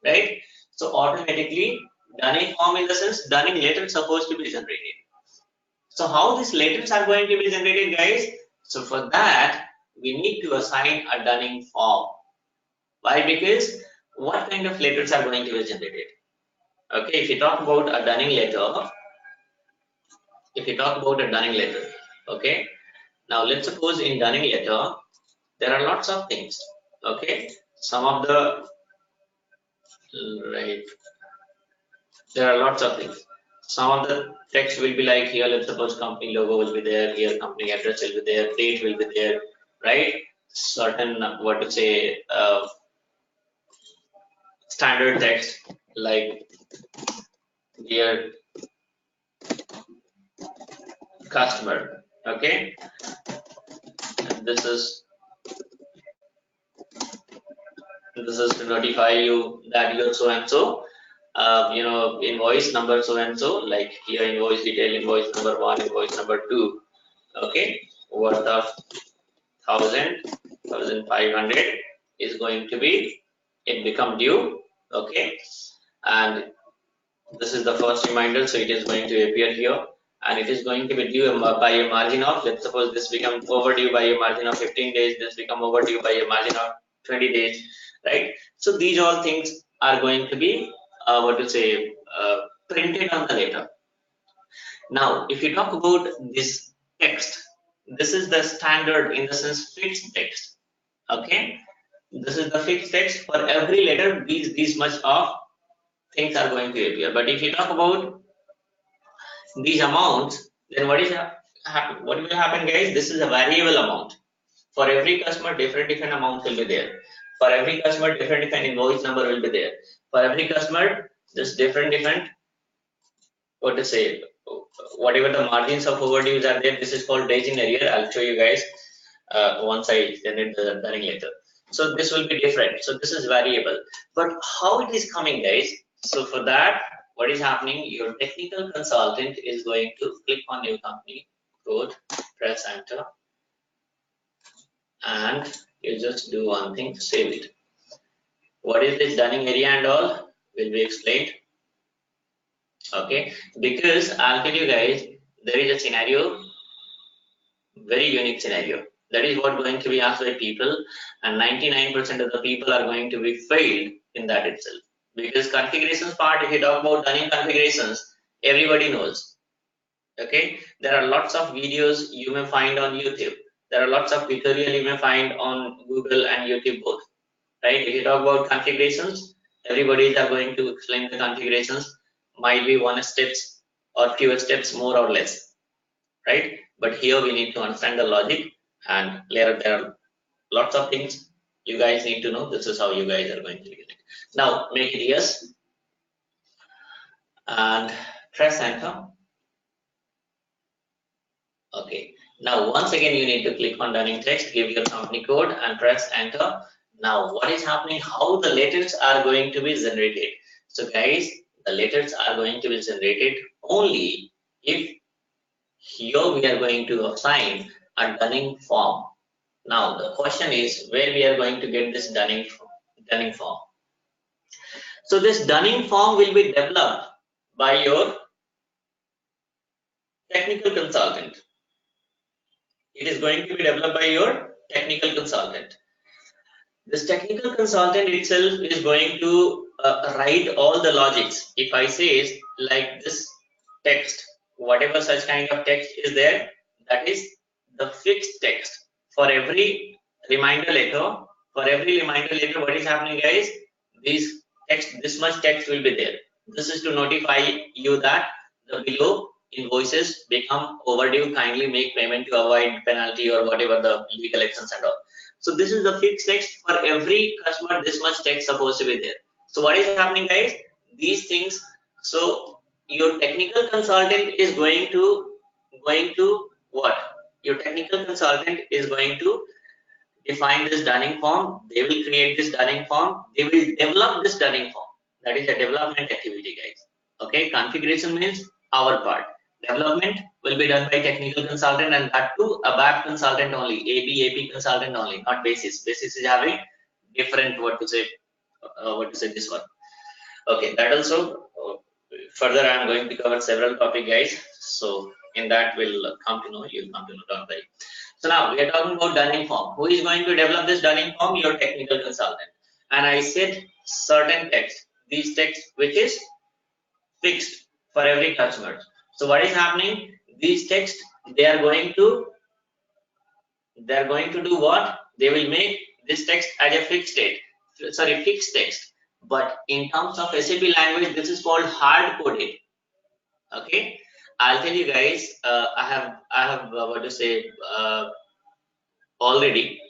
right? So automatically, dunning form in the sense dunning letter is supposed to be generated. So how these letters are going to be generated, guys? So for that, we need to assign a dunning form. Why? Because what kind of letters are going to be generated? Okay, if you talk about a dunning letter, okay. Now let's suppose in dunning letter there are lots of things. Okay, some of the right, there are lots of things. Some of the text will be like here. Let's suppose company logo will be there. Here company address will be there. Date will be there, right? Certain what to say standard text like dear customer. Okay, and this is to notify you that you're so and so. Invoice number so and so, like here invoice detail, invoice number 1, invoice number 2, okay, worth of 1,500 is going to be, it become due, okay, and this is the first reminder, so it is going to appear here, and it is going to be due by a margin of, let's suppose this become overdue by a margin of 15 days, this become overdue by a margin of 20 days, right? So these all things are going to be printed on the letter. Now, if you talk about this text, this is the standard, in the sense fixed text. Okay, this is the fixed text. For every letter, these much of things are going to appear. But if you talk about these amounts, then what will happen, guys? This is a variable amount. For every customer, different amounts will be there. For every customer, different invoice number will be there. For every customer, just different what to say, whatever the margins of overdues are there, this is called days in arrear. I'll show you guys once I generate the running later. So this will be different. So this is variable. But how it is coming, guys? So for that, what is happening? Your technical consultant is going to click on new company code, press enter, and you just do one thing, save it. What is this dunning area and all will be explained. Okay, because I'll tell you guys, there is a scenario, very unique scenario. That is what going to be asked by people, and 99% of the people are going to be failed in that itself. Because configurations part, if you talk about dunning configurations, everybody knows. Okay, there are lots of videos you may find on YouTube. There are lots of tutorial you may find on Google and YouTube both. Right? If you talk about configurations, everybody are going to explain the configurations. Might be one steps or fewer steps more or less, right? But here we need to understand the logic, and there are lots of things you guys need to know. This is how you guys are going to get it. Now make it yes and press enter. Okay. Now once again you need to click on running text, give your company code and press enter. Now what is happening? How the letters are going to be generated? So guys, the letters are going to be generated only if here we are going to assign a dunning form. Now the question is where we are going to get this dunning form. So this dunning form will be developed by your technical consultant. It is going to be developed by your technical consultant. This technical consultant itself is going to write all the logics. If I say like this text, whatever such kind of text is there, that is the fixed text. For every reminder letter, what is happening, guys? This much text will be there. This is to notify you that the below invoices become overdue. Kindly make payment to avoid penalty or whatever the legal actions and all. So this is the fixed text for every customer. This much text supposed to be there. So what is happening, guys? These things. So your technical consultant is going to what? Your technical consultant is going to define this dunning form. They will create this dunning form. They will develop this dunning form. That is a development activity, guys. Okay. Configuration means our part. Development will be done by technical consultant, and that too a BAP consultant only, AP consultant only, not basis. Basis is having different what to say this one. Okay, that also further I am going to cover several topic, guys. So in that will come to know, you'll come to know, don't worry. So now we are talking about dunning form. Who is going to develop this dunning form? Your technical consultant. And I said certain text, these text which is fixed for every customer. So what is happening? These text they are going to do what? They will make this text as a fixed text. But in terms of SAP language, this is called hard coded. Okay, I'll tell you guys. I have what to say. Already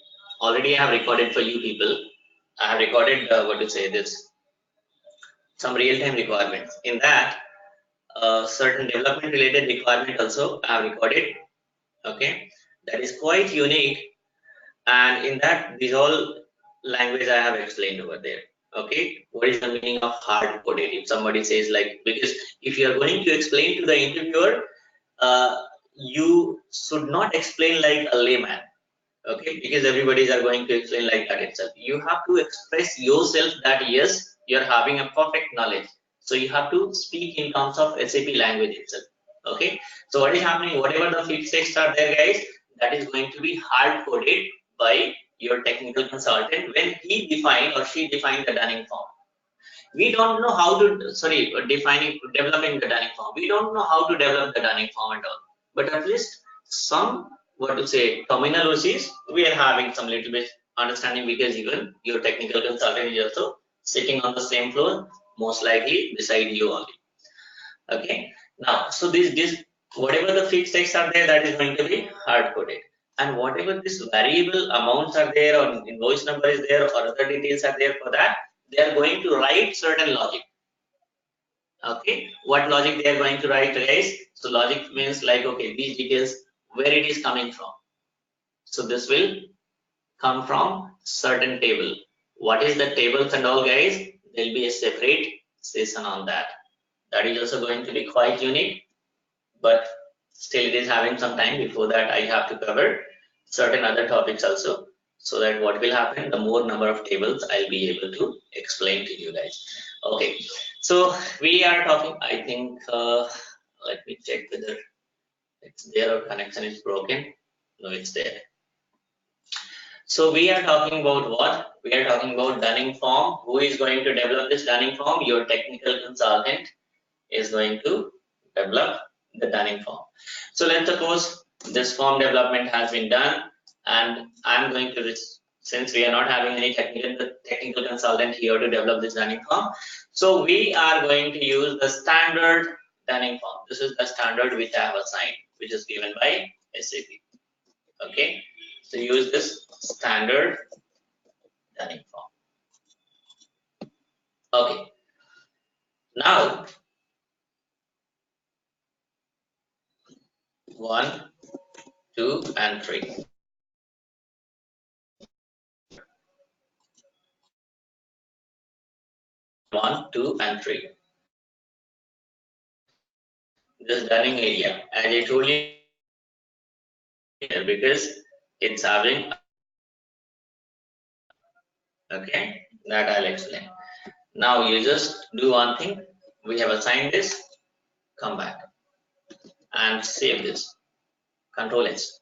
I have recorded for you people. I have recorded what to say this. Some real-time requirements. In that, certain development related requirement also I have recorded. Okay, that is quite unique, and in that these all language I have explained over there. Okay, what is the meaning of hard coded? If somebody says like, because if you are going to explain to the interviewer, you should not explain like a layman. Okay, because everybody's are going to explain like that itself. You have to express yourself that yes, you're having a perfect knowledge. So you have to speak in terms of SAP language itself. Okay, so what is happening? Whatever the fixed text are there, guys, that is going to be hard coded by your technical consultant when he define or she define the dunning form. We don't know how to developing the dunning form. We don't know how to develop the dunning form at all. But at least some what to say terminologies we are having some little bit understanding, because even your technical consultant is also sitting on the same floor, most likely beside you only. Okay, now so this whatever the fixed text are there, that is going to be hard coded. and whatever this variable amounts are there or invoice number is there or other details are there for that, they are going to write certain logic. Okay, what logic they are going to write, guys? So logic means like, okay, these details, where it is coming from. So this will come from certain table. What is the tables and all, guys? There will be a separate session on that. That is also going to be quite unique, but still it is having some time. Before that, I have to cover certain other topics also, so that what will happen, the more number of tables I'll be able to explain to you guys. Okay, so we are talking, I think, let me check whether it's there or connection is broken. No, it's there. So we are talking about what? We are talking about Dunning form. Who is going to develop this Dunning form? Your technical consultant is going to develop the Dunning form. So let's suppose this form development has been done, and I'm going to, since we are not having any technical consultant here to develop this Dunning form, so we are going to use the standard Dunning form. This is the standard which I have assigned, which is given by SAP. Okay, so use this standard Dunning form. Okay, now 1, 2, and 3. 1, 2, and 3. This Dunning area, as I told you, because it's having, okay, that I'll explain. Now you just do one thing. We have assigned this. Come back and save this. Control S.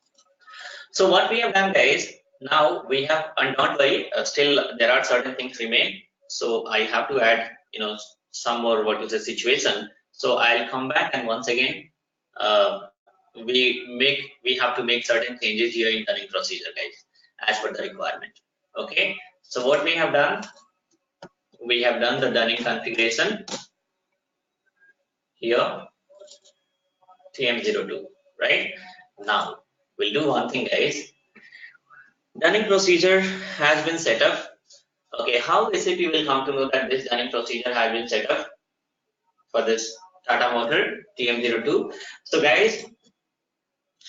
So what we have done, guys, now we have, and don't worry, still there are certain things remain. So I have to add, some more what is the situation. So I'll come back, and once again, we have to make certain changes here in Dunning procedure, guys, as per the requirement. Okay. So what we have done the Dunning configuration here, TM02, right? Now we'll do one thing, guys. Dunning procedure has been set up. Okay, how SAP will come to know that this Dunning procedure has been set up for this Tata Motor TM02? So guys,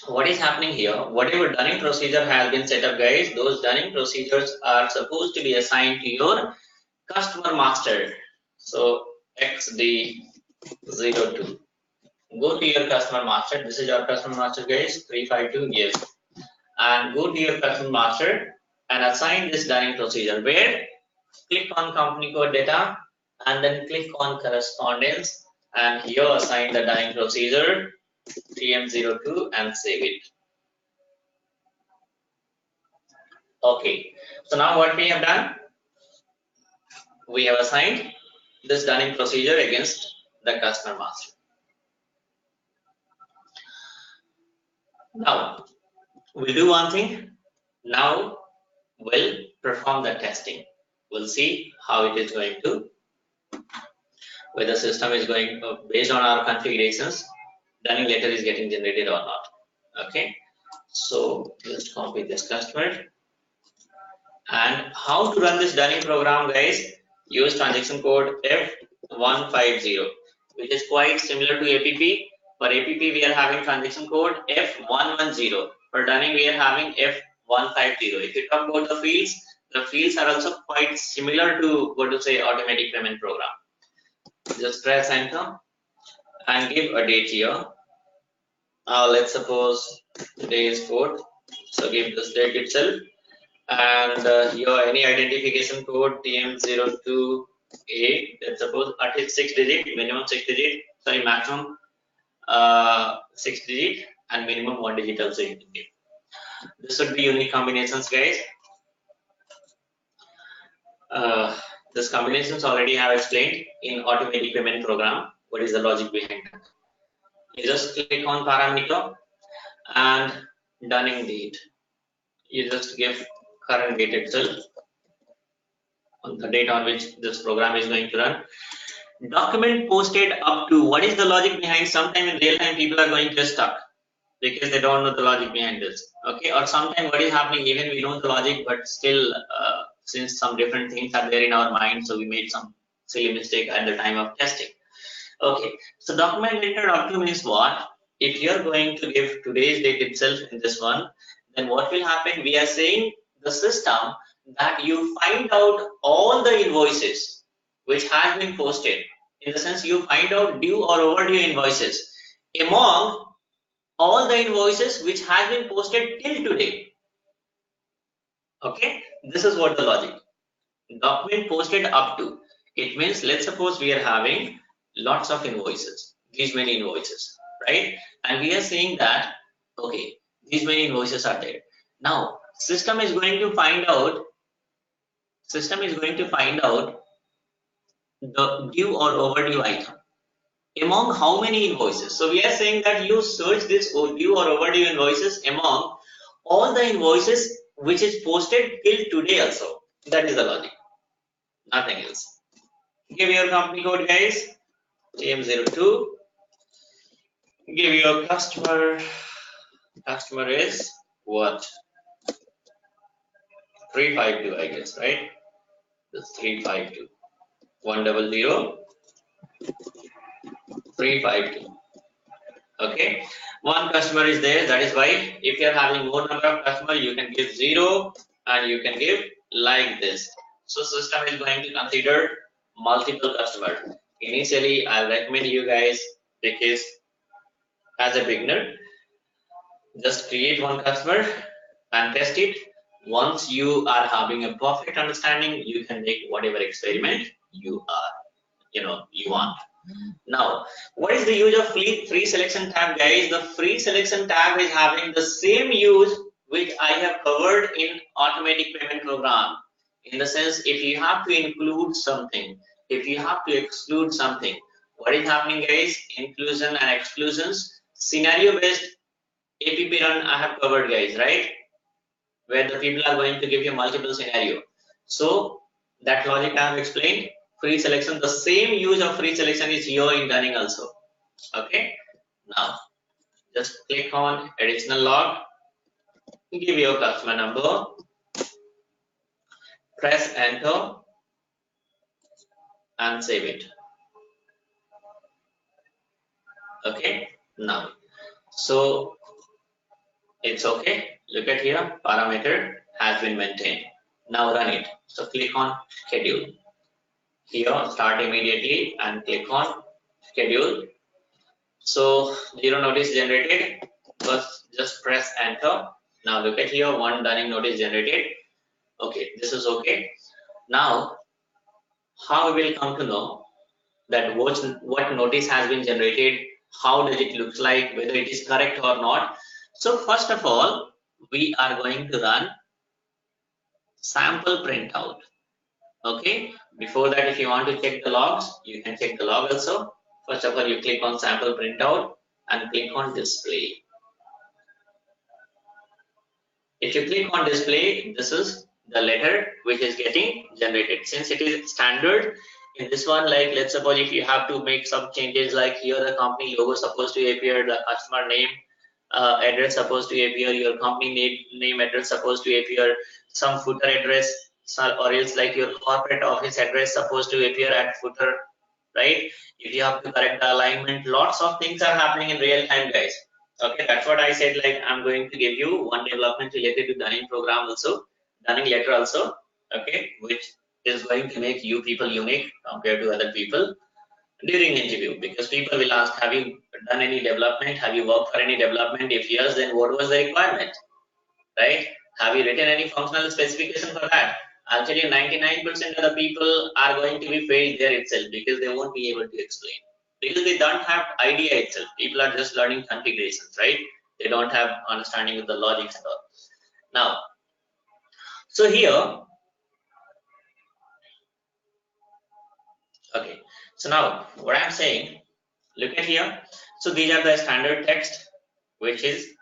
what is happening here? Whatever Dunning procedure has been set up, guys, those Dunning procedures are supposed to be assigned to your customer master. So XD02. Go to your customer master. This is our customer master, guys. 352, yes. And go to your customer master and assign this Dunning procedure. Where? Click on company code data and then click on correspondence, and here assign the Dunning procedure TM02 and save it. Okay, so now what we have done, we have assigned this Dunning procedure against the customer master. Now we'll do one thing. Now we'll perform the testing. We'll see how it is going to, whether the system is going based on our configurations, Dunning letter is getting generated or not. Okay, so just copy this customer. And how to run this Dunning program, guys? Use transaction code F150, which is quite similar to APP. For APP, we are having transaction code F110. For Dunning, we are having F150. If you talk about the fields are also quite similar to what to say automatic payment program. Just press enter and give a date here. Let's suppose today is 4th. So give this date itself. And your any identification code TM02A, let's suppose at least 6 digit, minimum 6 digit, sorry, maximum 6 digit, and minimum 1 digit also you can give. This would be unique combinations, guys. This combinations already have explained in automatic payment program. What is the logic behind it? You just click on parameter and Dunning date. You just give current date itself, on the date on which this program is going to run. Document posted up to, what is the logic behind? Sometime in real time people are going to get stuck. because they don't know the logic behind this. Okay, or sometimes what is happening, even we know the logic, but still, since some different things are there in our mind, so we made some silly mistake at the time of testing. Okay, so document entered up to means what? If you're going to give today's date itself in this one, then what will happen? We are saying the system that you find out all the invoices which has been posted. In the sense, you find out due or overdue invoices among all the invoices which has been posted till today. Okay, this is what the logic. Document posted up to. It means, let's suppose we are having lots of invoices, these many invoices, right? And we are saying that, okay, these many invoices are there. Now, system is going to find out the due or overdue item among how many invoices. So we are saying that you search this due or overdue invoices among all the invoices which is posted till today also. That is the logic, nothing else. Give your company code, guys. TM02. Give your customer. Customer is what? 352, I guess, right? That's 352. 100 352. Okay. One customer is there. That is why if you are having more number of customers, you can give 0 and you can give like this. So system is going to consider multiple customers. Initially, I recommend you guys, because as a beginner, just create one customer and test it. Once you are having a perfect understanding, you can make whatever experiment you want. Now, what is the use of free selection tab, guys? The free selection tab is having the same use which I have covered in automatic payment program. In the sense, if you have to include something, if you have to exclude something, what is happening, guys? Inclusion and exclusions, scenario based APP run I have covered, guys, right? Where the people are going to give you multiple scenario. So that logic I have explained. Free selection, the same use of free selection is here in Dunning also. Okay. Now just click on additional log, give your customer number, press enter and save it. Okay. Now, so it's okay. Look at here, parameter has been maintained. Now run it. So click on schedule. Here, start immediately and click on schedule. So zero notice generated. First, just press enter. Now look at here, one Dunning notice generated. Okay, this is okay. Now, how we will come to know that what notice has been generated, how does it look like, whether it is correct or not. So first of all, we are going to run sample printout. Okay, before that, if you want to check the logs, you can check the log also. First of all, you click on sample printout and click on display. If you click on display, this is the letter which is getting generated. Since it is standard in this one, like let's suppose if you have to make some changes, like here the company logo supposed to appear, the customer name, address supposed to appear, your company name address supposed to appear, some footer address, or else like your corporate office address supposed to appear at footer, right? If you have to correct the alignment, lots of things are happening in real time, guys. Okay, that's what I said, like I'm going to give you one development related to Dunning program also, Dunning letter also, okay, which is going to make you people unique compared to other people during interview, because people will ask, have you done any development, have you worked for any development? If yes, then what was the requirement, right? Have you written any functional specification for that? Actually 99% of the people are going to be failed there itself, because they won't be able to explain, because they don't have idea itself. People are just learning configurations, right? They don't have understanding of the logic and all. Now, so here, okay, so now what I'm saying, look at here. So these are the standard text which is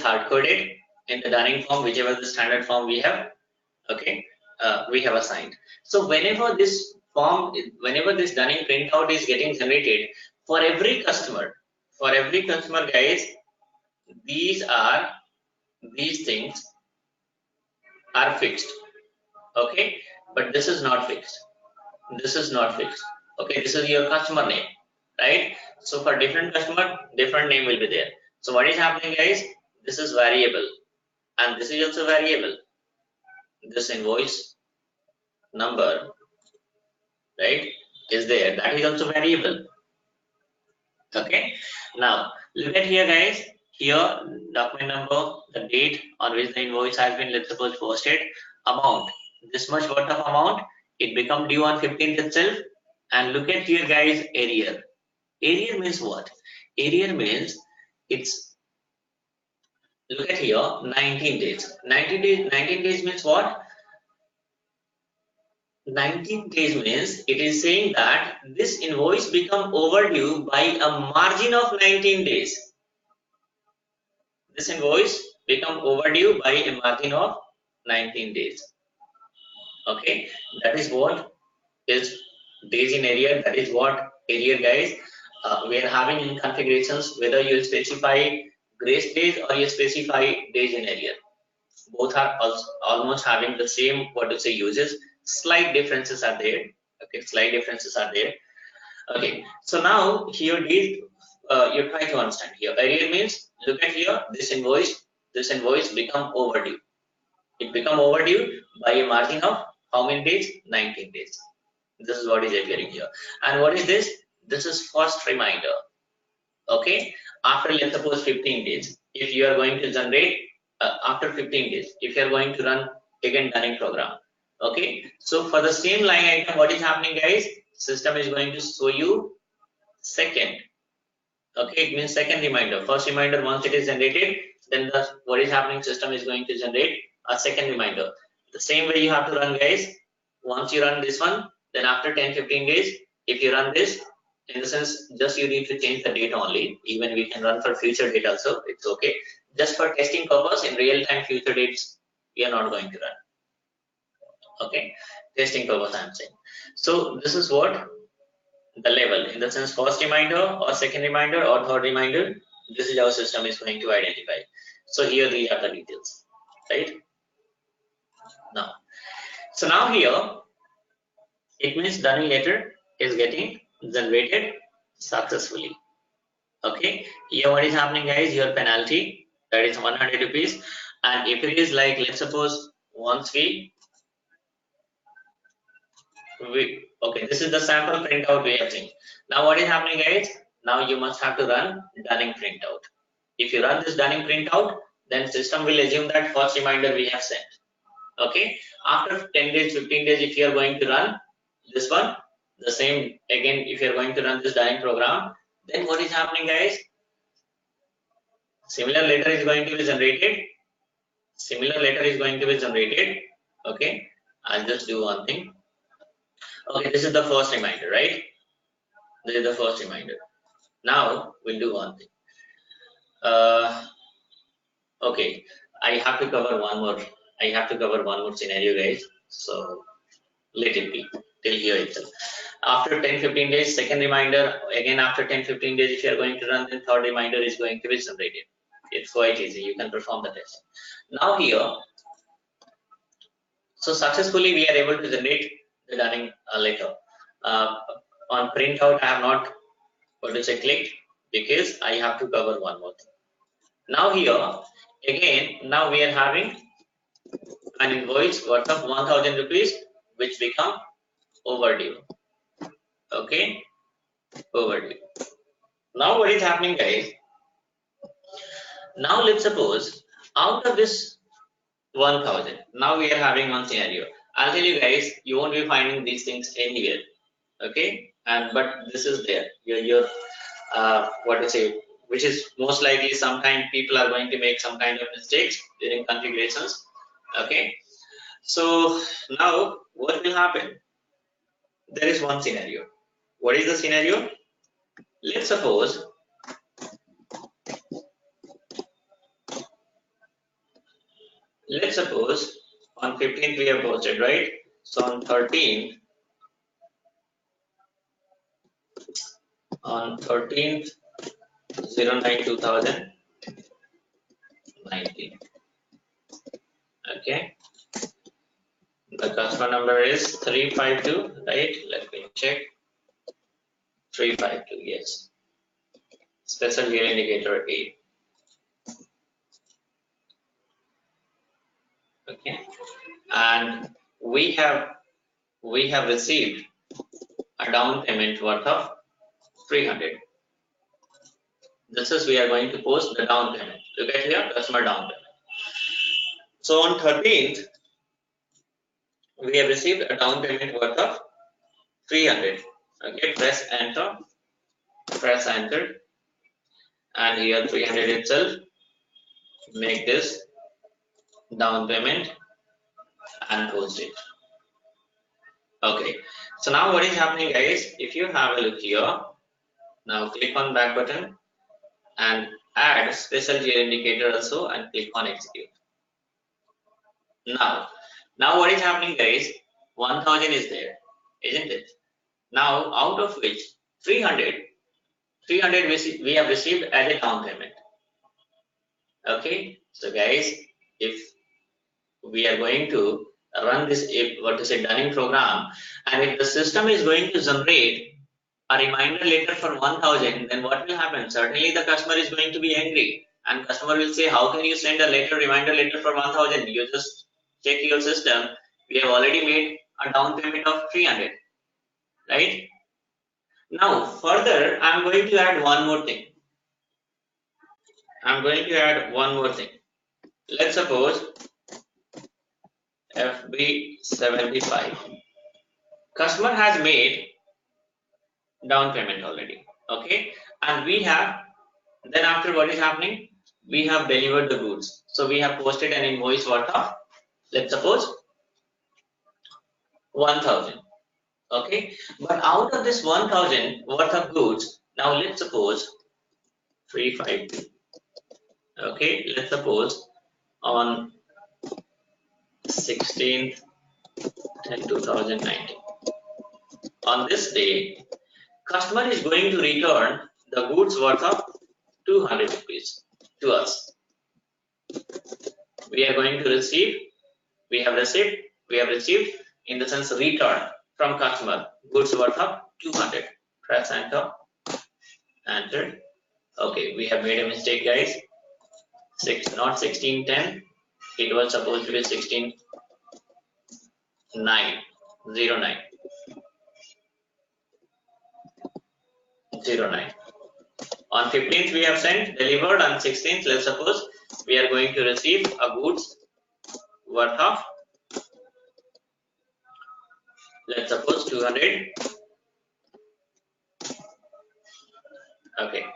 hard coded in the Dunning form, whichever the standard form we have, okay, we have assigned. So whenever this Dunning printout is getting generated for every customer, guys, these things are fixed. Okay, but this is not fixed. This is not fixed. Okay, this is your customer name, right? So for different customer, different name will be there. So what is happening, guys? This is variable, and this is also variable. This invoice number, right, is there. That is also variable. Okay. Now look at here, guys. Here, document number, the date on which the invoice has been, let's suppose, posted, amount. This much worth of amount. It become due on 15th itself. And look at here, guys. Arrear. Arrear means what? Arrear means it's, look at here, 19 days. 19 days means what? 19 days means it is saying that this invoice become overdue by a margin of 19 days. This invoice become overdue by a margin of 19 days. Okay, that is what is days in arrear. That is what arrear, guys. We are having in configurations whether you specify grace days or you specify days in arrear. Both are also almost having the same, what to say, uses. Slight differences are there. Okay, slight differences are there. Okay, so now here days, you try to understand here. Arrear means, look at here, this invoice become overdue. It become overdue by a margin of how many days? 19 days. This is what is appearing here. And what is this? This is first reminder. Okay, after, let's suppose, 15 days, if you are going to generate after 15 days, if you are going to run again dunning program. Okay, so for the same line item, what is happening, guys? System is going to show you second. Okay, it means second reminder. First reminder, once it is generated, then what is happening, system is going to generate a second reminder. The same way you have to run, guys. Once you run this one, then after 10-15 days, if you run this, in the sense, just you need to change the date only. Even we can run for future date also, it's okay. Just for testing purpose, in real time future dates, we are not going to run. Okay, testing purpose I'm saying. So this is what the level, in the sense, first reminder or second reminder or third reminder, this is our system is going to identify. So here we have the details, right? Now, so now here it means dunning letter is getting generated successfully. Okay, here what is happening, guys? Your penalty, that is 100 rupees, and if it is like, let's suppose, once okay, this is the sample printout we have seen. Now what is happening, guys? Now you must have to run dunning printout. If you run this dunning printout, then system will assume that first reminder we have sent. Okay, after 10 days, 15 days, if you are going to run this one, the same again, if you are going to run this dunning program, then what is happening, guys? Similar letter is going to be generated. Similar letter is going to be generated. Okay, I'll just do one thing. Okay, this is the first reminder, right? This is the first reminder. Now we'll do one thing. Okay, I have to cover one more. I have to cover one more scenario, guys. So let it be till here itself. After 10-15 days, second reminder. Again, after 10-15 days, if you are going to run, then third reminder is going to be generated. It's quite easy. You can perform the test. Now here, so successfully we are able to generate the dunning letter. On printout, I have not, what to say, clicked, because I have to cover one more thing. Now here, again, now we are having an invoice worth of 1000 rupees, which become overdue. Okay, overdue. Now what is happening, guys? Now let's suppose out of this 1000, now we are having one scenario. I'll tell you guys, you won't be finding these things anywhere. Okay, but this is there. Your what to say, which is most likely sometime people are going to make some kind of mistakes during configurations. Okay, so now what will happen? There is one scenario. What is the scenario? Let's suppose on 15th we have posted, right? So on 13th, on 13th 09/2000, 2019. Okay, the customer number is 352, right? Let me check. 352, yes. Special year indicator A. Okay, and we have received a down payment worth of 300. This is we are going to post the down payment. Look at here, customer down payment. So on 13th, we have received a down payment worth of 300. Okay, press enter, and here 300 itself. Make this down payment and post it. Okay, so now what is happening, guys? If you have a look here, now click on back button and add special year indicator also and click on execute. Now what is happening, guys? 1000 is there, isn't it? Now out of which 300 we have received as a down payment. Okay, so guys, if we are going to run this Dunning program, and if the system is going to generate a reminder letter for 1000, then what will happen? Certainly the customer is going to be angry, and customer will say, how can you send a reminder letter for 1000? You just check your system, we have already made a down payment of 300, right? Now further I'm going to add one more thing. Let's suppose FB75. Customer has made down payment already. Okay, and we have, then after what is happening? We have delivered the goods. So we have posted an invoice worth of, let's suppose, 1000. Okay, but out of this 1000 worth of goods, now let's suppose 352. Okay, let's suppose on 16th 2019. On this day, customer is going to return the goods worth of 200 rupees to us. We are going to receive, we have received in the sense return from customer goods worth of 200. Press enter. Okay, we have made a mistake, guys. Not 1610, it was supposed to be 1609. On 15th we have sent, delivered. On 16th, let's suppose we are going to receive a goods worth of, let's suppose 200. Okay,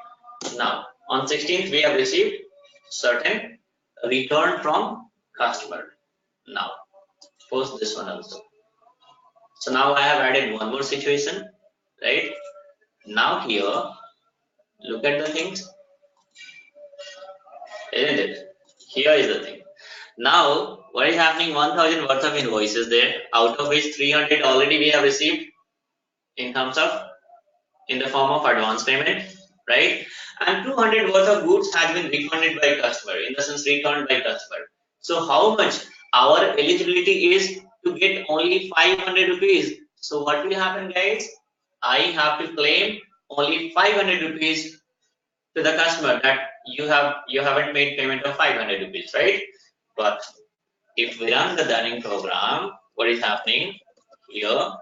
now on 16th we have received certain return from customer. Now post this one also. So now I have added one more situation, right? Now here, look at the things, isn't it? Here is the thing. Now what is happening? 1000 worth of invoices there, out of which 300 already we have received in terms of, in the form of advance payment, right? And 200 worth of goods has been refunded by customer, in the sense returned by customer. So how much our eligibility is to get only 500 rupees. So what will happen, guys? I have to claim only 500 rupees to the customer, that you haven't made payment of 500 rupees, right? But if we run the Dunning program, what is happening here?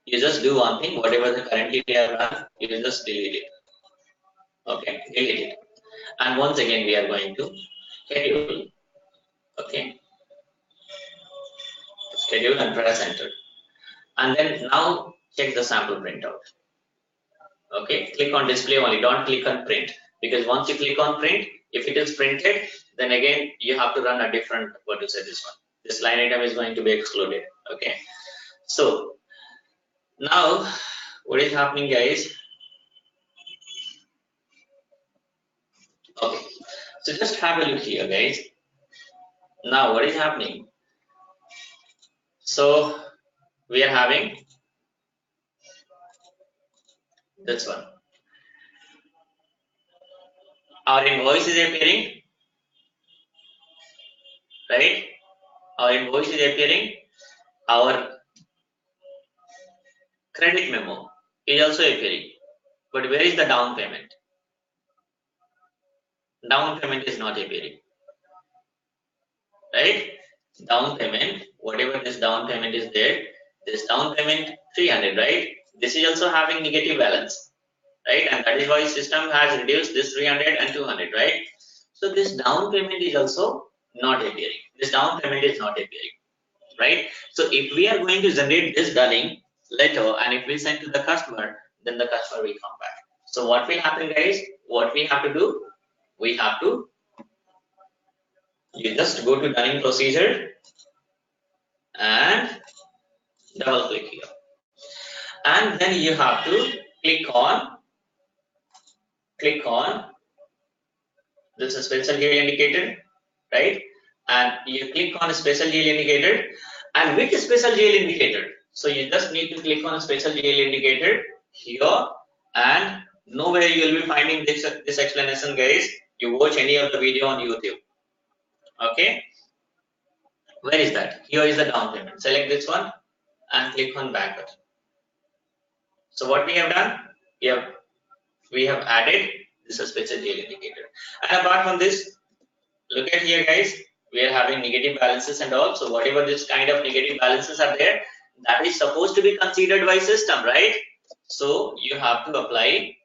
You just do one thing, whatever the currently we have run, you will just delete it. Okay, delete it. And once again we are going to schedule. Okay, schedule and press enter. And then now check the sample printout. Okay, click on display only, don't click on print, because once you click on print, if it is printed, then again you have to run a different, this one. This line item is going to be excluded. Okay, so now what is happening, guys? Okay, so just have a look here, guys. Now what is happening? So we are having this one. Our invoice is appearing right? Our invoice is appearing. Our credit memo is also appearing. But where is the down payment? Down payment is not appearing, right? Down payment, whatever this down payment is there, this down payment 300, right? This is also having negative balance, right? And that is why system has reduced this 300 and 200, right? So this down payment is also not appearing. This down payment is not appearing, right? So if we are going to generate this billing letter and if we send to the customer, then the customer will come back. So what will happen, guys? What we have to do? We have to, you just go to dunning procedure and double click here, and then you have to click on this special GL indicator, right? And you click on special GL indicator, and which special GL indicator? So you just need to click on special GL indicator here, and nowhere you will be finding this explanation, guys. You watch any of the video on YouTube. Okay, where is that? Here is the down payment. Select this one and click on back button. So what we have done? We have added this special GL indicator. And apart from this, look at here, guys. We are having negative balances and all. So whatever this kind of negative balances are there, that is supposed to be considered by system, right? So you have to apply.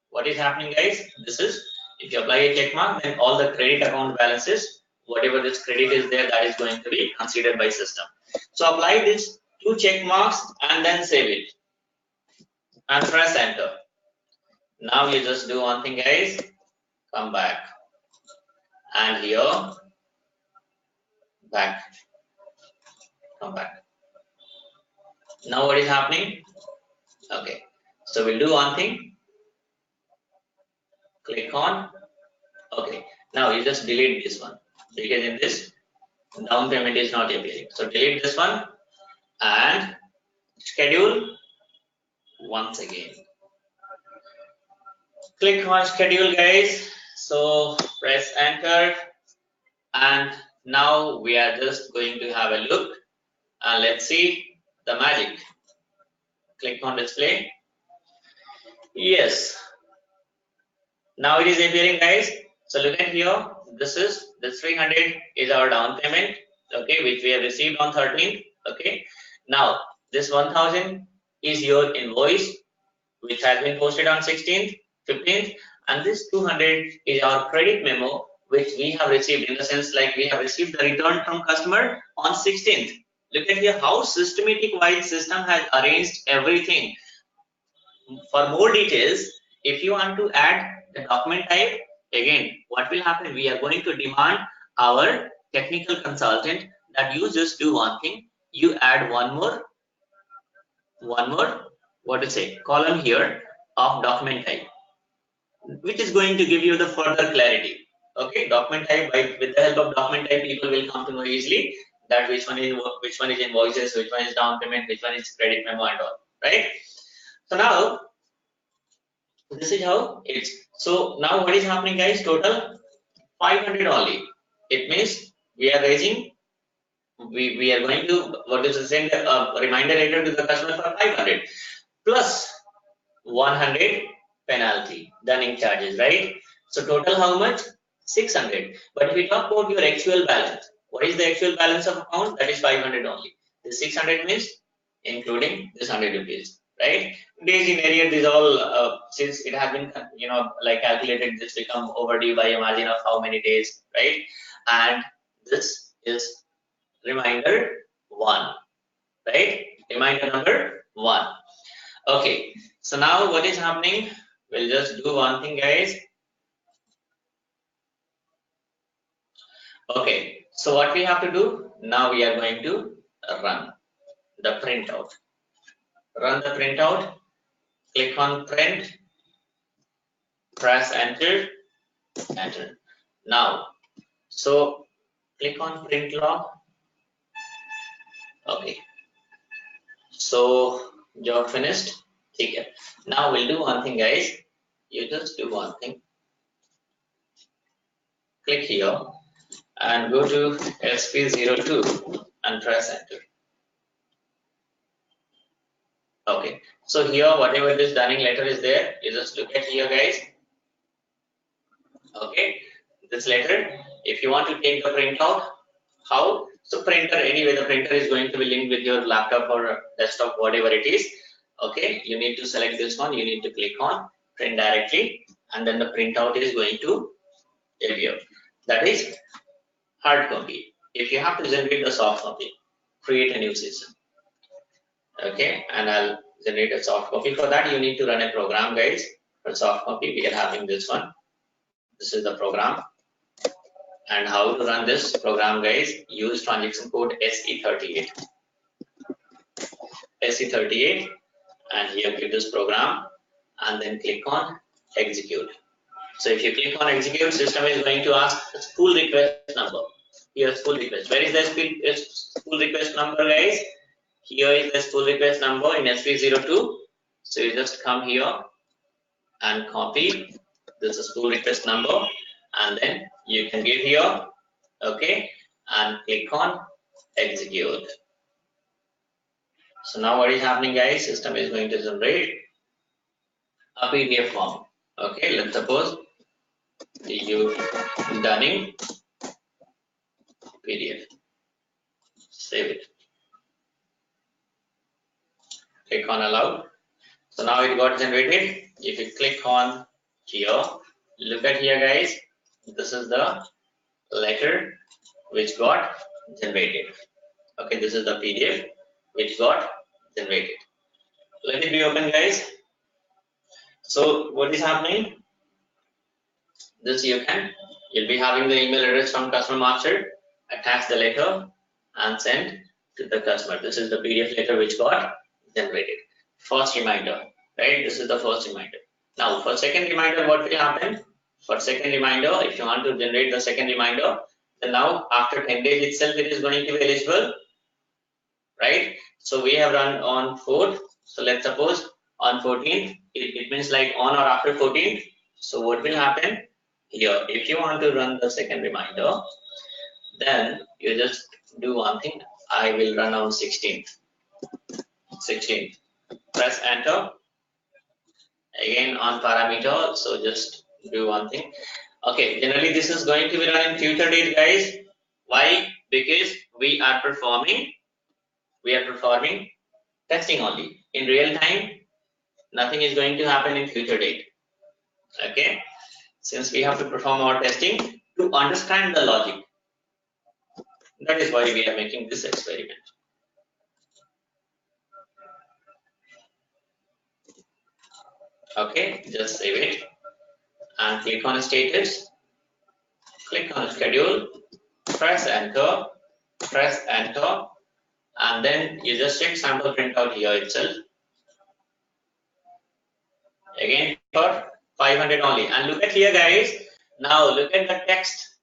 What is happening, guys? This is, if you apply a check mark, then all the credit account balances, whatever this credit is there, that is going to be considered by system. So apply this 2 check marks and then save it and press enter. Now you just do one thing, guys. Come back and here, back, come back. Now what is happening? Okay, so we'll do one thing. Click on. Okay, now you just delete this one because in this down payment is not appearing. So delete this one and schedule once again. Click on schedule, guys. So press enter, and now we are just going to have a look and let's see the magic. Click on display. Yes, now it is appearing, guys. So look at here. This 300 is our down payment, okay, which we have received on 13th. Okay, now this 1000 is your invoice, which has been posted on 16th, 15th, and this 200 is our credit memo, which we have received, in the sense like we have received the return from customer on 16th. Look at here how systematic wise system has arranged everything. For more details, if you want to add the document type, again, what will happen? We are going to demand our technical consultant that you just do one thing. You add one more, what to say, column here of document type, which is going to give you the further clarity. Okay, document type, with the help of document type, people will come to know easily that which one is invoices, which one is down payment, which one is credit memo and all, right? So now this is how it's. So now what is happening, guys? Total 500 only. It means we are raising, we are going to, what is the send a reminder letter to the customer for 500 plus 100 penalty, dunning charges, right? So total how much? 600. But if we talk about your actual balance, what is the actual balance of account? That is 500 only. This 600 means including this 100 rupees, right? Days in arrear, this all, since it has been, like calculated, this become overdue by a margin of how many days, right? And this is reminder 1, right? Reminder number 1. Okay, so now what is happening? We'll just do one thing, guys. Okay, so what we have to do now, we are going to run the printout. Run the printout. Click on print. Press enter. Enter. Now, so click on print log. Okay. So job finished. Okay. Now we'll do one thing, guys. You just do one thing. Click here and go to SP02 and press enter. Okay, so here whatever this dunning letter is there, you just look at here, guys. Okay, this letter, if you want to take the printout, how? So printer, anyway, the printer is going to be linked with your laptop or desktop, whatever it is. Okay, you need to select this one, you need to click on print directly, and then the printout is going to appear. That is hard copy. If you have to generate the soft copy, create a new system. Okay, and I'll generate a soft copy. For that, you need to run a program, guys. For soft copy, we are having this one. This is the program. And how to run this program, guys? Use transaction code SE38. SE38, and here give this program, and then click on execute. So if you click on execute, system is going to ask the spool request number. Here's spool request. Where is the spool request number, guys? Here is the spool request number in SP02. So you just come here and copy this spool request number, and then you can give here, okay, and click on execute. So now what is happening, guys? System is going to generate a PDF form. Okay, let's suppose you dunning PDF. Save it. Click on allow. So now it got generated. If you click on here, look at here, guys. This is the letter which got generated. Okay, this is the PDF which got generated. Let it be open, guys. So what is happening? This you'll be having the email address from customer master, attach the letter and send to the customer. This is the PDF letter which got generated. First reminder, right? This is the first reminder. Now for second reminder, what will happen? For second reminder, if you want to generate the second reminder, then now after 10 days itself it is going to be eligible, right? So we have run on 4th. So let's suppose on 14th, it means like on or after 14th. So what will happen here? If you want to run the second reminder, then you just do one thing. I will run on 16th. 16th. Press enter. Again on parameter. So just do one thing. Okay. Generally, this is going to be run in future date, guys. Why? Because we are performing testing only. In real time, nothing is going to happen in future date. Okay. Since we have to perform our testing to understand the logic. That is why we are making this experiment. Okay, just save it and click on status, click on schedule, press enter, and then you just check sample printout here itself. Again for 500 only. And look at here, guys. Now look at the text.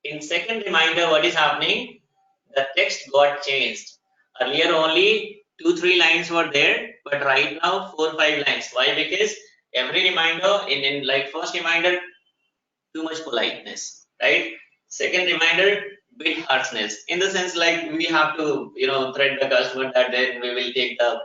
In second reminder, what is happening? The text got changed. Earlier only 2-3 lines were there, but right now 4-5 lines. Why? Because every reminder in like first reminder, too much politeness, right? Second reminder, bit harshness. In the sense like we have to, threat the customer that then we will take the,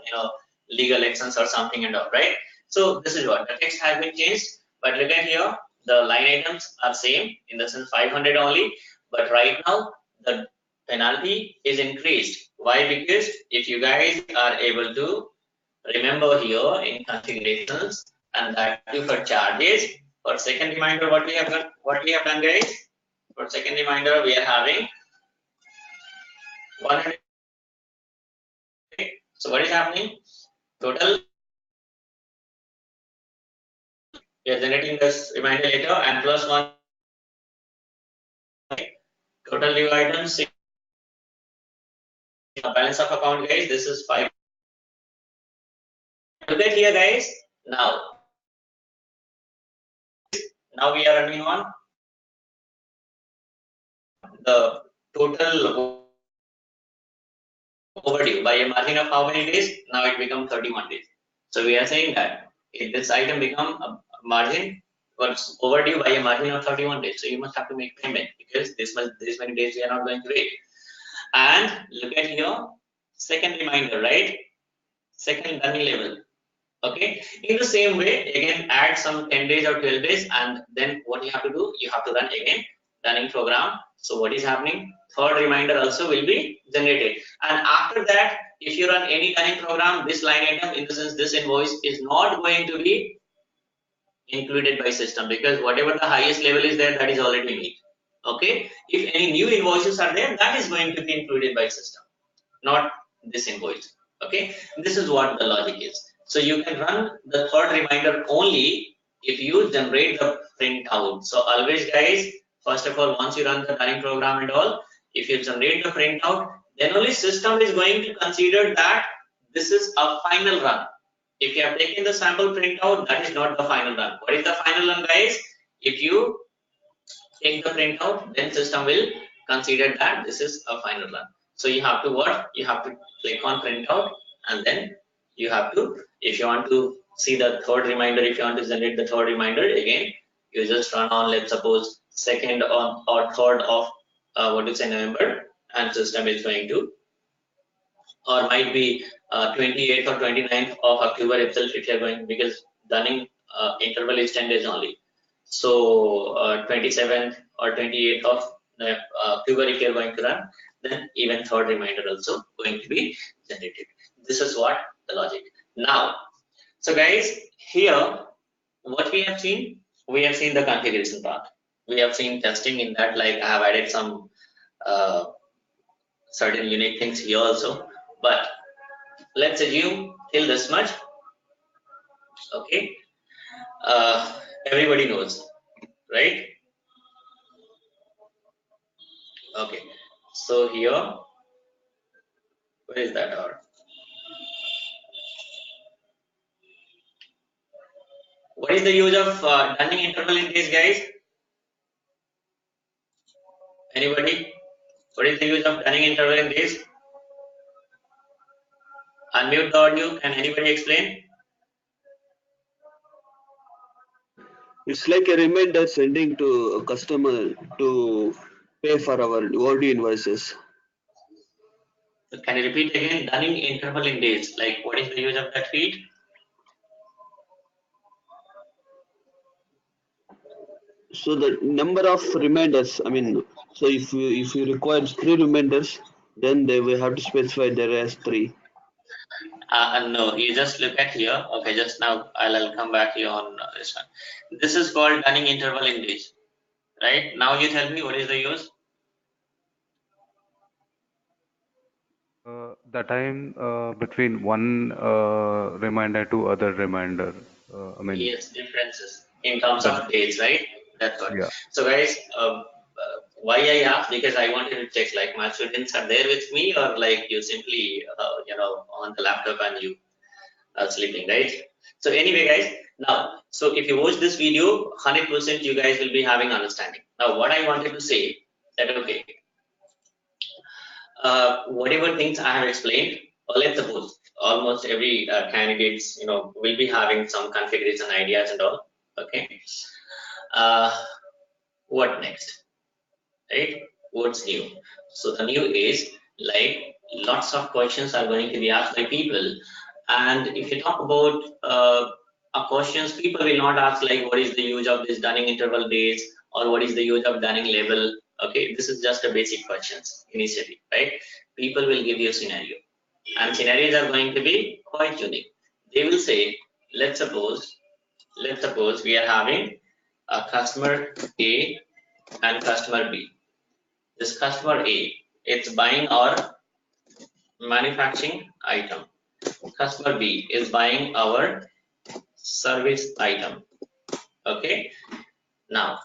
legal actions or something and all, right? So this is what the text has been changed. But look at here, the line items are same in the sense 500 only. But right now the penalty is increased. Why? Because if you guys are able to remember here in configurations and that too for charges, for second reminder, what we have done, guys? For second reminder, we are having 100. So what is happening? Total, we are generating this reminder later and plus 1. Total new items, balance of account, guys. This is 5. Look at here, guys. Now we are running on the total overdue by a margin of how many days? Now it becomes 31 days. So we are saying that if this item become a margin was overdue by a margin of 31 days. So you must have to make payment because this many days we are not going to wait. And look at here, second reminder, right? Second dunning level. Okay. In the same way, again add some 10 days or 12 days, and then what you have to do, you have to run again dunning program. So what is happening? Third reminder also will be generated. And after that, if you run any dunning program, this line item, in the sense this invoice, is not going to be included by system, because whatever the highest level is there, that is already made. Okay. If any new invoices are there, that is going to be included by system, not this invoice. Okay, this is what the logic is. So you can run the third reminder only if you generate the printout. So always, guys, first of all, once you run the running program and all, if you generate the printout, then only system is going to consider that this is a final run. If you have taken the sample printout, that is not the final run. What is the final run, guys? If you take the printout, then system will consider that this is a final run. So you have to what? You have to click on printout, and then you have to, if you want to see the third reminder, if you want to generate the third reminder, again, you just run on, let's suppose, 2nd or 3rd of November, and system is going to, or might be 28th or 29th of October itself if you're going, because dunning interval is 10 days only. So 27th or 28th of October if you're going to run, then even third reminder also going to be generated. This is what the logic. Now, so guys, here what we have seen the configuration part. We have seen testing in that, like I have added some certain unique things here also, but let's assume till this much. Okay, everybody knows, right? Okay, so here, where is that or? What is the use of dunning interval in days, guys? Anybody? What is the use of dunning interval in days? Unmute the audio. Can anybody explain? It's like a reminder sending to a customer to pay for our overdue invoices. So can you repeat again? Dunning interval in days. Like, what is the use of that feed? So the number of reminders, I mean, so if you require 3 reminders, then they will have to specify there as 3. No, you just look at here. Okay, just now I'll come back here on this one. This is called dunning interval in days, right? Now you tell me what is the use? The time between one reminder to other reminder. I mean, Yes, differences in terms of days, right? That's what. yeah. So guys, why I asked, because I wanted to check, like, my students are there with me, or like you simply on the laptop and you are sleeping, right? So anyway, guys, now, so if you watch this video, 100% you guys will be having understanding. Now what I wanted to say that, okay, whatever things I have explained, or let's suppose almost every candidates will be having some configuration ideas and all. Okay, what next, right? What's new? So the new is, like, lots of questions are going to be asked by people, and if you talk about questions, people will not ask like what is the use of this dunning interval days, or what is the use of dunning label. Okay, this is just a basic questions initially, right? People will give you a scenario, and scenarios are going to be quite unique. They will say, let's suppose we are having a customer A and customer B. This customer A, it's buying our manufacturing item. Customer B is buying our service item. Okay, now,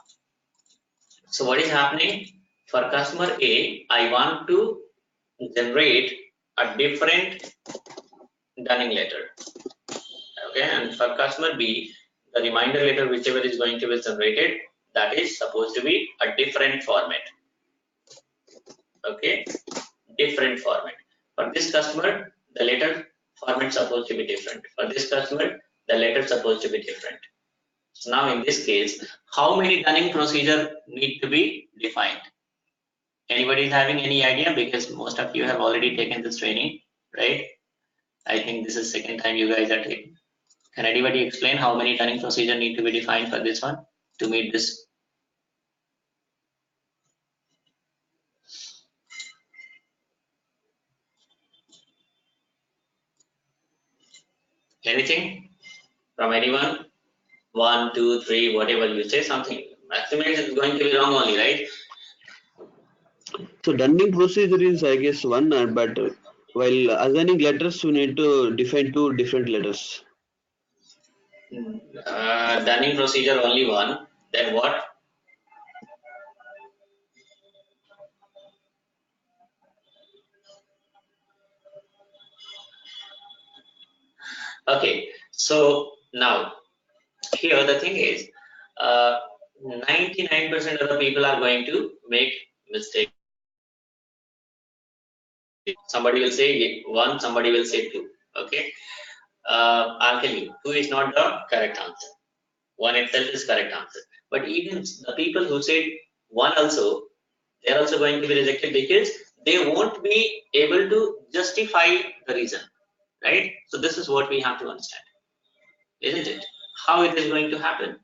so what is happening for customer A? I want to generate a different dunning letter. Okay, and for customer B, the reminder letter, whichever is going to be generated, that is supposed to be a different format. Okay, different format. For this customer, the letter format supposed to be different. For this customer, the letter supposed to be different. So now in this case, how many dunning procedure need to be defined? Anybody is having any idea? Because most of you have already taken this training, right? I think this is second time you guys are taking. Can anybody explain how many dunning procedure need to be defined for this one to meet this? Anything from anyone? 1, 2, 3, whatever you say, something. Maximum is going to be wrong only, right? So dunning procedure is, I guess, one, but while assigning letters, we need to define two different letters. Dunning procedure only one. Then what? Okay. So now here the thing is, 99% of the people are going to make mistake. Somebody will say one, somebody will say two. Okay. I'll tell you, two is not the correct answer. One itself is correct answer. But even the people who said one also, they are also going to be rejected because they won't be able to justify the reason, right? So this is what we have to understand, isn't it? How it is going to happen,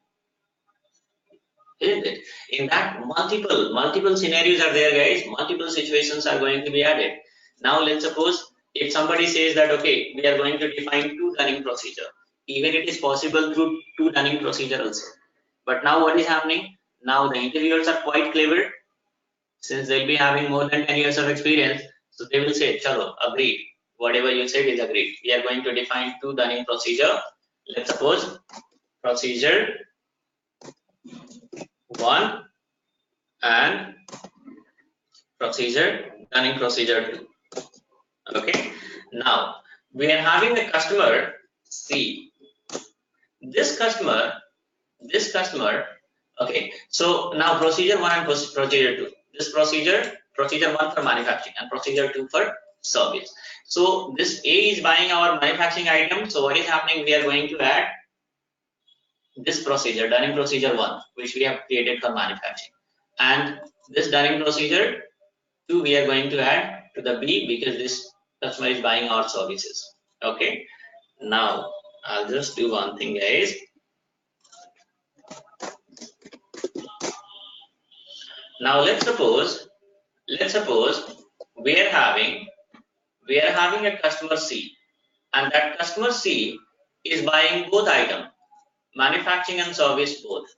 isn't it? In that multiple scenarios are there, guys. Multiple situations are going to be added. Now let's suppose if somebody says that okay, we are going to define two dunning procedure. Even it is possible through two dunning procedure also. But now what is happening? Now the interviewers are quite clever, since they'll be having more than 10 years of experience. So they will say, chalo, agreed. Whatever you said is agreed. We are going to define two dunning procedure. Let's suppose procedure 1 and dunning procedure 2. Okay. Now we are having a customer C. This customer. Okay. So now procedure 1 and procedure 2. This procedure 1 for manufacturing and procedure 2 for service. So this A is buying our manufacturing item. So what is happening? We are going to add this procedure, dunning procedure 1, which we have created for manufacturing, and this dunning procedure 2 we are going to add to the B because this customer is buying our services. Okay. Now I'll just do one thing, guys. Now let's suppose we are having a customer C, and that customer C is buying both items, manufacturing and service both.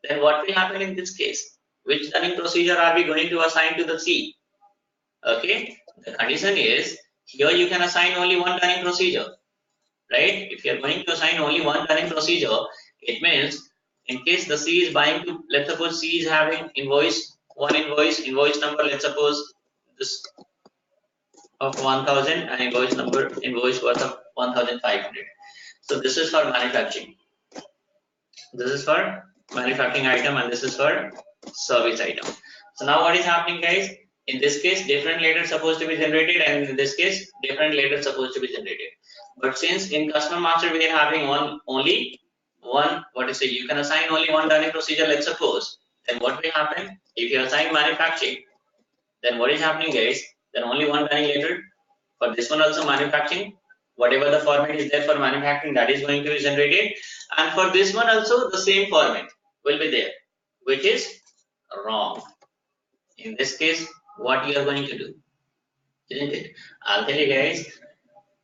Then what will happen in this case? Which dunning procedure are we going to assign to the C? Okay, the condition is here you can assign only one dunning procedure, right? If you are going to assign only one dunning procedure, it means in case the C is buying to, let's suppose C is having invoice number, let's suppose this of 1000 and invoice worth of 1500. So this is for manufacturing. This is for manufacturing item and this is for service item. So now what is happening, guys? In this case, different letters supposed to be generated, and in this case, different letters supposed to be generated. But since in customer master we are having only one, you can assign only one dunning procedure, let's suppose. Then what will happen? If you assign manufacturing, then what is happening, guys? Then only one dunning letter. For this one also manufacturing, whatever the format is there for manufacturing, that is going to be generated, and for this one also the same format will be there, which is wrong. In this case, what you are going to do, isn't it? I'll tell you, guys,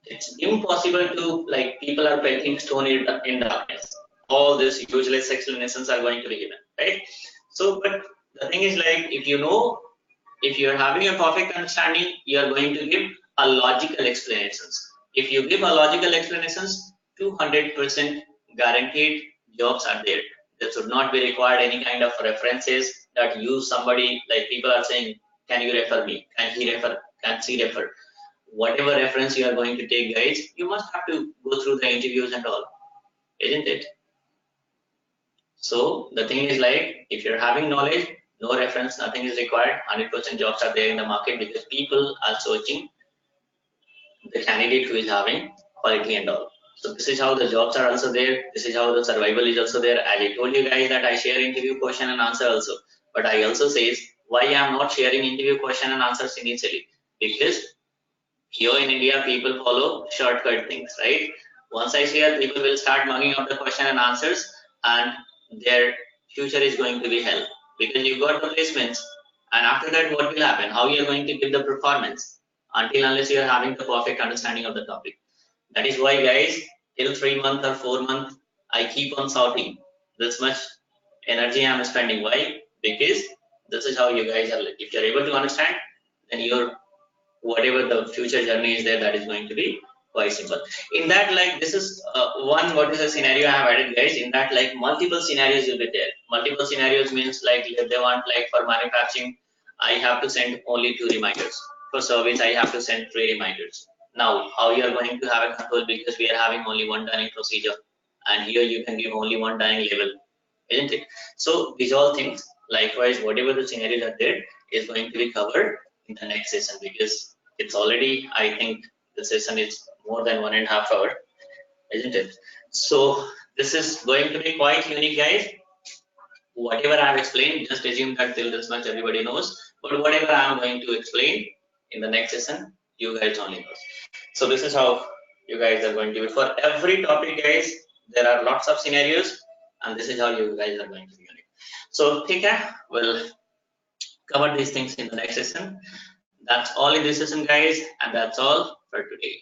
it's impossible to, like, people are pelting stone in darkness. All these useless explanations are going to be given, right? So, but the thing is, like, if you're having a perfect understanding, you are going to give a logical explanations. If you give a logical explanations, 200% guaranteed jobs are there. There should not be required any kind of references that use somebody, like people are saying, can you refer me? Can he refer? Can she refer? Whatever reference you are going to take, guys, you must have to go through the interviews and all, isn't it? So the thing is, like, if you're having knowledge, no reference, nothing is required. 100% jobs are there in the market because people are searching the candidate who is having quality and all. So this is how the jobs are also there. This is how the survival is also there. As I told you guys that I share interview question and answer also. But I also says why I am not sharing interview question and answers initially. Because here in India, people follow shortcut things, right? Once I share, people will start mugging up the question and answers, and their future is going to be hell because you got the placements. And after that, what will happen? How you are going to give the performance until unless you are having the perfect understanding of the topic. That is why, guys, till 3 months or 4 months, I keep on shouting. This much energy I'm spending. Why? Because this is how you guys are. If you're able to understand, then you're whatever the future journey is there, that is going to be quite simple. In that, like this is one what is a scenario I have added, guys. In that, like multiple scenarios will be there. Multiple scenarios means like if they want like for manufacturing, I have to send only 2 reminders. For service, I have to send 3 reminders. Now, how you are going to have a control because we are having only one dining procedure, and here you can give only one dining level, isn't it? So these all things, likewise, whatever the scenarios are there is going to be covered in the next session because it's already, I think the session is more than 1.5 hours, isn't it? So this is going to be quite unique, guys. Whatever I have explained, just assume that till this much everybody knows. But whatever I am going to explain in the next session, you guys only know. So this is how you guys are going to be. For every topic, guys, there are lots of scenarios, and this is how you guys are going to be unique. So, okay, we'll cover these things in the next session. That's all in this session, guys, and that's all for today.